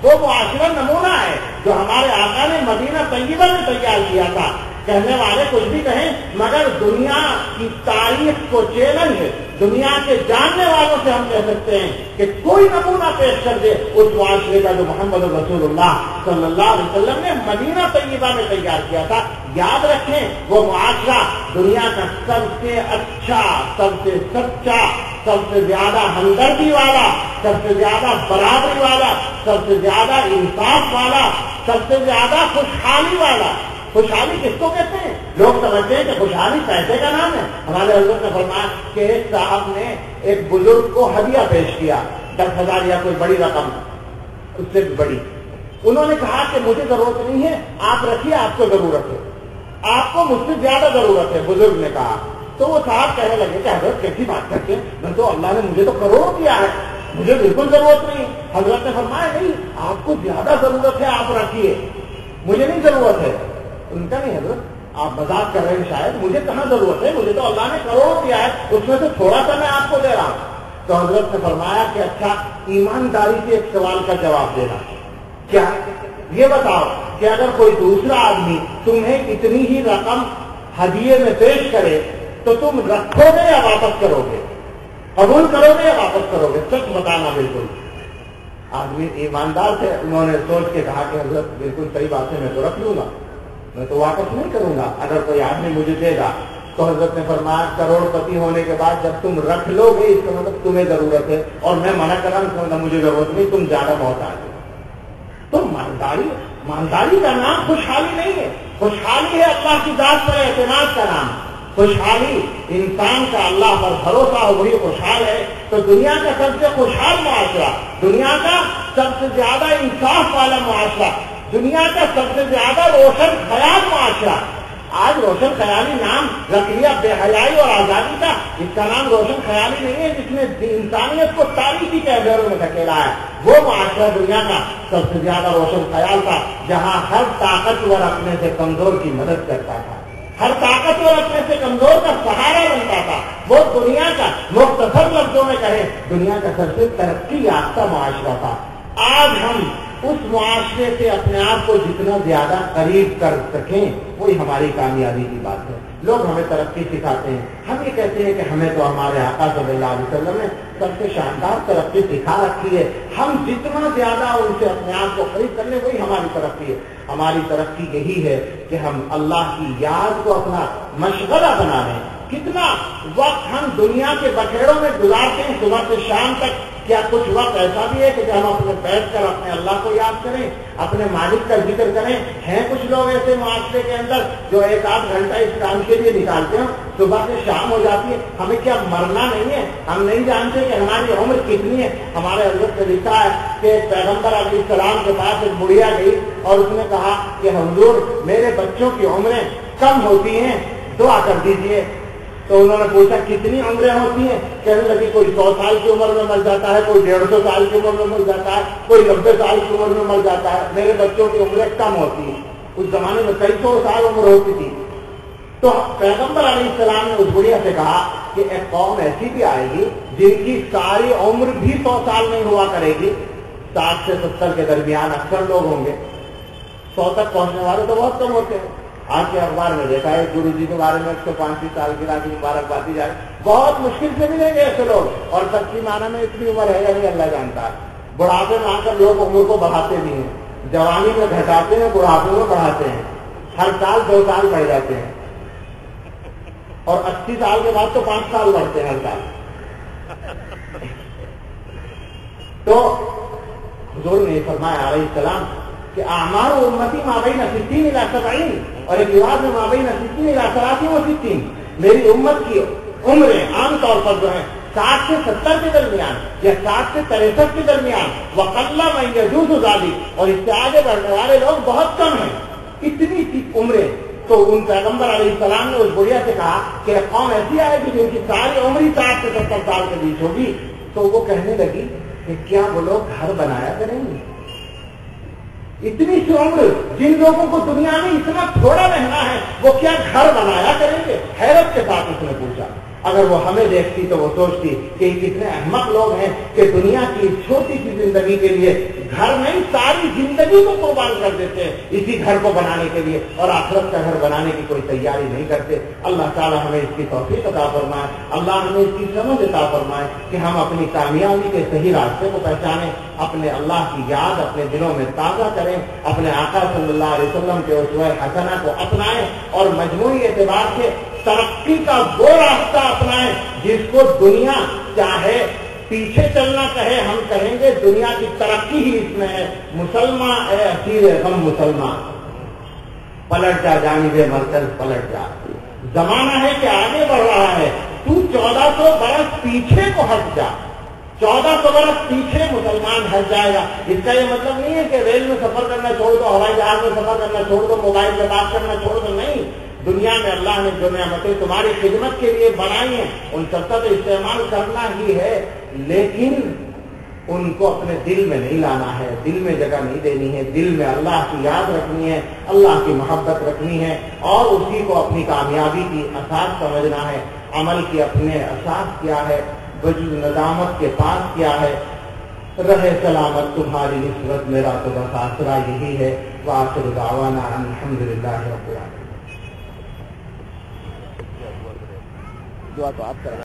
Speaker 1: وہ معاشرہ نمونہ ہے جو ہمارے آقا نے مدینہ طیبہ میں تیار کیا تھا. کہنے والے کچھ بھی کہیں مگر دنیا کی تاریخ کو چیلنج ہے. دنیا کے جاننے والوں سے ہم کہہ سکتے ہیں کہ کوئی نمونہ پیش کر دے اس معاشرے کا جو محمد رسول اللہ صلی اللہ علیہ وسلم نے مدینہ طیبہ میں تیار کیا تھا. یاد رکھیں وہ معاشرہ دنیا کا سب سے اچھا, سب سے سچا, سب سے زیادہ ہمدردی والا, سب سے زیادہ برابری والا, سب سے زیادہ انصاف والا، سب سے زیادہ خوشحالی والا۔ خوشحالی کس کو کہتے ہیں؟ لوگ سمجھتے ہیں کہ خوشحالی پیسے کا نام ہے۔ ہمارے حضرت نے فرمایا کہ ایک صاحب نے ایک بزرگ کو ہدیہ پیش کیا، 10,000 یا کوئی بڑی رقم، اس سے بھی بڑی۔ انہوں نے کہا کہ مجھے ضرورت نہیں ہے، آپ رکھیے، آپ کو ضرورت ہے، آپ کو مجھ سے زیادہ ضرورت ہے، بزرگ نے کہا۔ تو وہ صاحب کہنے لگے کہ حضرت کیسی بات کرتے ہیں، میں تو اللہ نے مجھے تو کروڑ دیا ہے، مجھے بالکل ضرورت نہیں۔ حضرت نے فرمایا نہیں، آپ کو زیادہ ضرورت ہے، آپ رکھیے، مجھے نہیں ضرورت ہے۔ ان کا نہیں حضرت، آپ مذاق کر رہے ہیں شاید، مجھے کہاں ضرورت ہے، مجھے تو اللہ نے کروڑ دیا ہے، اس میں سے تھوڑا سا میں آپ کو دے رہا ہوں۔ تو حضرت نے فرمایا کہ اچھا ایمانداری سے ایک سوال کا جواب دینا، کیا یہ بتاؤ کہ اگر کوئی دوسرا آدمی تمہیں اتنی ہی رقم ہدیے میں پیش کرے تو تم رکھو گے یا واپس کرو گے؟ قبول کرو گے یا واپس کرو گے؟ سچ بتانا بالکل۔ آدمی ایماندار تھے، انہوں نے سوچ کے کہا کہ حضرت بالکل صحیح بات ہے، میں تو رکھ لوں گا، میں تو واپس نہیں کروں گا اگر کوئی آدمی مجھے دے گا۔ تو حضرت نے فرمایا کروڑ پتی ہونے کے بعد جب تم رکھ لو گے اس کا مطلب تمہیں ضرورت ہے، اور میں منع کر رہا ہوں اس کا مطلب مجھے ضرورت نہیں، تم زیادہ محتاج ہو۔ تو مالداری کا نام خوشحالی نہیں ہے، خوشحالی ہے اللہ کی ذات پر اعتماد کا نام۔ خوشحالی انسان کا اللہ پر بھروسہ ہو وہی خوشحال ہے۔ تو دنیا کا سب سے خوشحال معاشرہ، دنیا کا سب سے زیادہ انصاف والا معاشرہ، دنیا کا سب سے زیادہ روشن خیال معاشرہ، آج روشن خیالی نام رکھ لیا بے حیائی اور آزادی کا۔ اس کا نام روشن خیالی نہیں ہے جس نے انسانیت کو تاریخی کے اندھیروں میں دھکیلا ہے۔ وہ معاشرہ دنیا کا سب سے زیادہ روشن خیال تھا جہاں ہر طاقتور اپنے سے کمزور کی مدد کرتا تھا، ہر طاقتور اپنے سے کمزور کا سہارا بنتا تھا۔ وہ دنیا کا مختصر لفظوں میں کہیں دنیا کا سب سے ترقی یافتہ معاشرہ تھا۔ آج ہم اس معاشرے سے اپنے آپ کو جتنا زیادہ قریب کر سکیں وہی ہماری کامیابی کی بات ہے۔ لوگ ہمیں ترقی سکھاتے ہیں، ہم یہ کہتے ہیں کہ ہمیں تو ہمارے آقا صلی اللہ علیہ وسلم نے سب سے شاندار ترقی سکھا رکھی ہے، ہم جتنا زیادہ ان سے اپنے آپ کو قریب کر لیں وہی ہماری ترقی ہے۔ ہماری ترقی یہی ہے کہ ہم اللہ کی یاد کو اپنا مشغلہ بنا لیں۔ کتنا وقت ہم دنیا کے بکھیڑوں میں گزارتے ہیں صبح سے شام تک، کیا کچھ وقت ایسا بھی ہے کہ ہم اپنے بیٹھ کر اپنے اللہ کو یاد کریں، اپنے مالک کا ذکر کریں؟ ہیں کچھ لوگ ایسے معاشرے کے اندر جو 1-8 گھنٹہ اس کام کے لیے نکالتے ہیں، صبح سے شام ہو جاتی ہے۔ ہمیں کیا مرنا نہیں ہے؟ ہم نہیں جانتے کہ ہماری عمر کتنی ہے؟ ہمارے حضرت سے لکھا ہے کہ پیغمبر علیہ السلام کے پاس ایک بڑھیا گئی اور اس نے کہا کہ حضور میرے بچوں کی عمریں کم ہوتی ہیں، دعا کر دیجئے۔ تو انہوں نے پوچھا کتنی عمریں ہوتی ہیں؟ کہنے لگی کوئی 100 سال کی عمر میں مر جاتا ہے، کوئی 150 سال کی عمر میں مر جاتا ہے، کوئی 90 سال کی عمر میں مر جاتا ہے، میرے بچوں کی عمریں کم ہوتی ہیں۔ اس زمانے میں کئی 100 سال عمر ہوتی تھی۔ تو پیغمبر علیہ السلام نے اس بڑھیا سے کہا کہ ایک قوم ایسی بھی آئے گی جن کی ساری عمر بھی 100 سال نہیں ہوا کرے گی، 60 سے 70 کے درمیان اکثر لوگ ہوں گے، 100 تک پہنچنے والے تو بہت کم ہوتے ہیں۔ آج کے اخبار میں دیکھا ہے گرو جی کے بارے میں 135 سال کی راجی مبارکباد دی جائے، بہت مشکل سے ملیں گے ایسے لوگ، اور سچی معنی میں اتنی عمر ہے یا نہیں اللہ جانتا ہے۔ بڑھاپے میں آ کر لوگ عمر کو بڑھاتے بھی ہیں، جوانی میں گھٹاتے ہیں، بڑھاپے میں بڑھاتے ہیں، ہر سال 2 سال بڑھ جاتے ہیں، اور 80 سال کے بعد تو 5 سال بڑھتے ہیں ہر سال۔ تو حضور نے فرمایا علیہ السلام کہ اعمار امتی ما بین 60 الی 70، اور ایک روایت میں ما بین 60 الی 30 و 60، میری امت کی عمریں عام طور پر جو ہیں 60 سے 70 کے درمیان یا 60 سے 63 کے درمیان، وقل من یجوز ذلک، اور اس سے آگے بڑھنے والے لوگ بہت کم ہیں، اتنی سی عمریں۔ تو ان پیغمبر علیہ السلام نے اس بڑھیا سے کہا کہ قوم ایسی آئے گی جن کی ساری عمر 60 سے 70 سال کے بیچ ہوگی۔ تو وہ کہنے لگی کہ کیا وہ لوگ گھر بنایا کریں گے؟ اتنی سی عمر جن لوگوں کو دنیا میں اتنا تھوڑا رہنا ہے وہ کیا گھر بنایا کریں گے؟ حیرت کے ساتھ اس نے پوچھا۔ اگر وہ ہمیں دیکھتی تو وہ سوچتی کہ یہ کتنے احمق لوگ ہیں کہ دنیا کی چھوٹی سی زندگی کے لیے گھر نہیں ساری زندگی کو قربان کر دیتے ہیں اسی گھر کو بنانے کے لیے، اور آخرت کا گھر بنانے کی کوئی تیاری نہیں کرتے۔ اللہ تعالیٰ ہمیں اس کی توفیق عطا فرمائے، اللہ ہمیں اس کی سمجھ عطا فرمائے کہ ہم اپنی کامیابی کے صحیح راستے کو پہچانیں، اپنے اللہ کی یاد اپنے دلوں میں تازہ کریں، اپنے آقا صلی اللہ علیہ وسلم کے اسوہ حسنہ کو اپنائیں، اور مجموعی اعتبار سے ترقی کا وہ راستہ اپنائیں جس کو دنیا چاہے پیچھے چلنا کہے ہم کہیں گے دنیا کی ترقی ہی اس میں ہے. مسلمان اے اسیر غم مسلمان، پلٹ جا جانب مرکز پلٹ جا. زمانہ ہے کہ آگے بڑھ رہا ہے، تو 1400 برس پیچھے کو ہٹ جا. 1400 برس پیچھے مسلمان ہٹ جائے گا. اس کا یہ مطلب نہیں ہے کہ ریل میں سفر کرنا چھوڑ دو، ہوائی جہاز میں سفر کرنا چھوڑ دو، موبائل سے بات کرنا چھوڑ دو. نہیں، دنیا میں اللہ نے جو نعمتیں تمہاری خدمت کے لیے بنائی ہیں ان سب کا تو استعمال کرنا ہی ہے، لیکن ان کو اپنے دل میں نہیں لانا ہے، دل میں جگہ نہیں دینی ہے. دل میں اللہ کی یاد رکھنی ہے، اللہ کی محبت رکھنی ہے، اور اسی کو اپنی کامیابی کی اساس سمجھنا ہے. عمل کی اپنے اساس کیا ہے، وجود ندامت کے پاس کیا ہے. رہے سلامت تمہاری نسبت میرا تو بس آسرا یہی ہے. وآخر دعوانا الحمدللہ رب العالمین. دعا تو آپ کریں.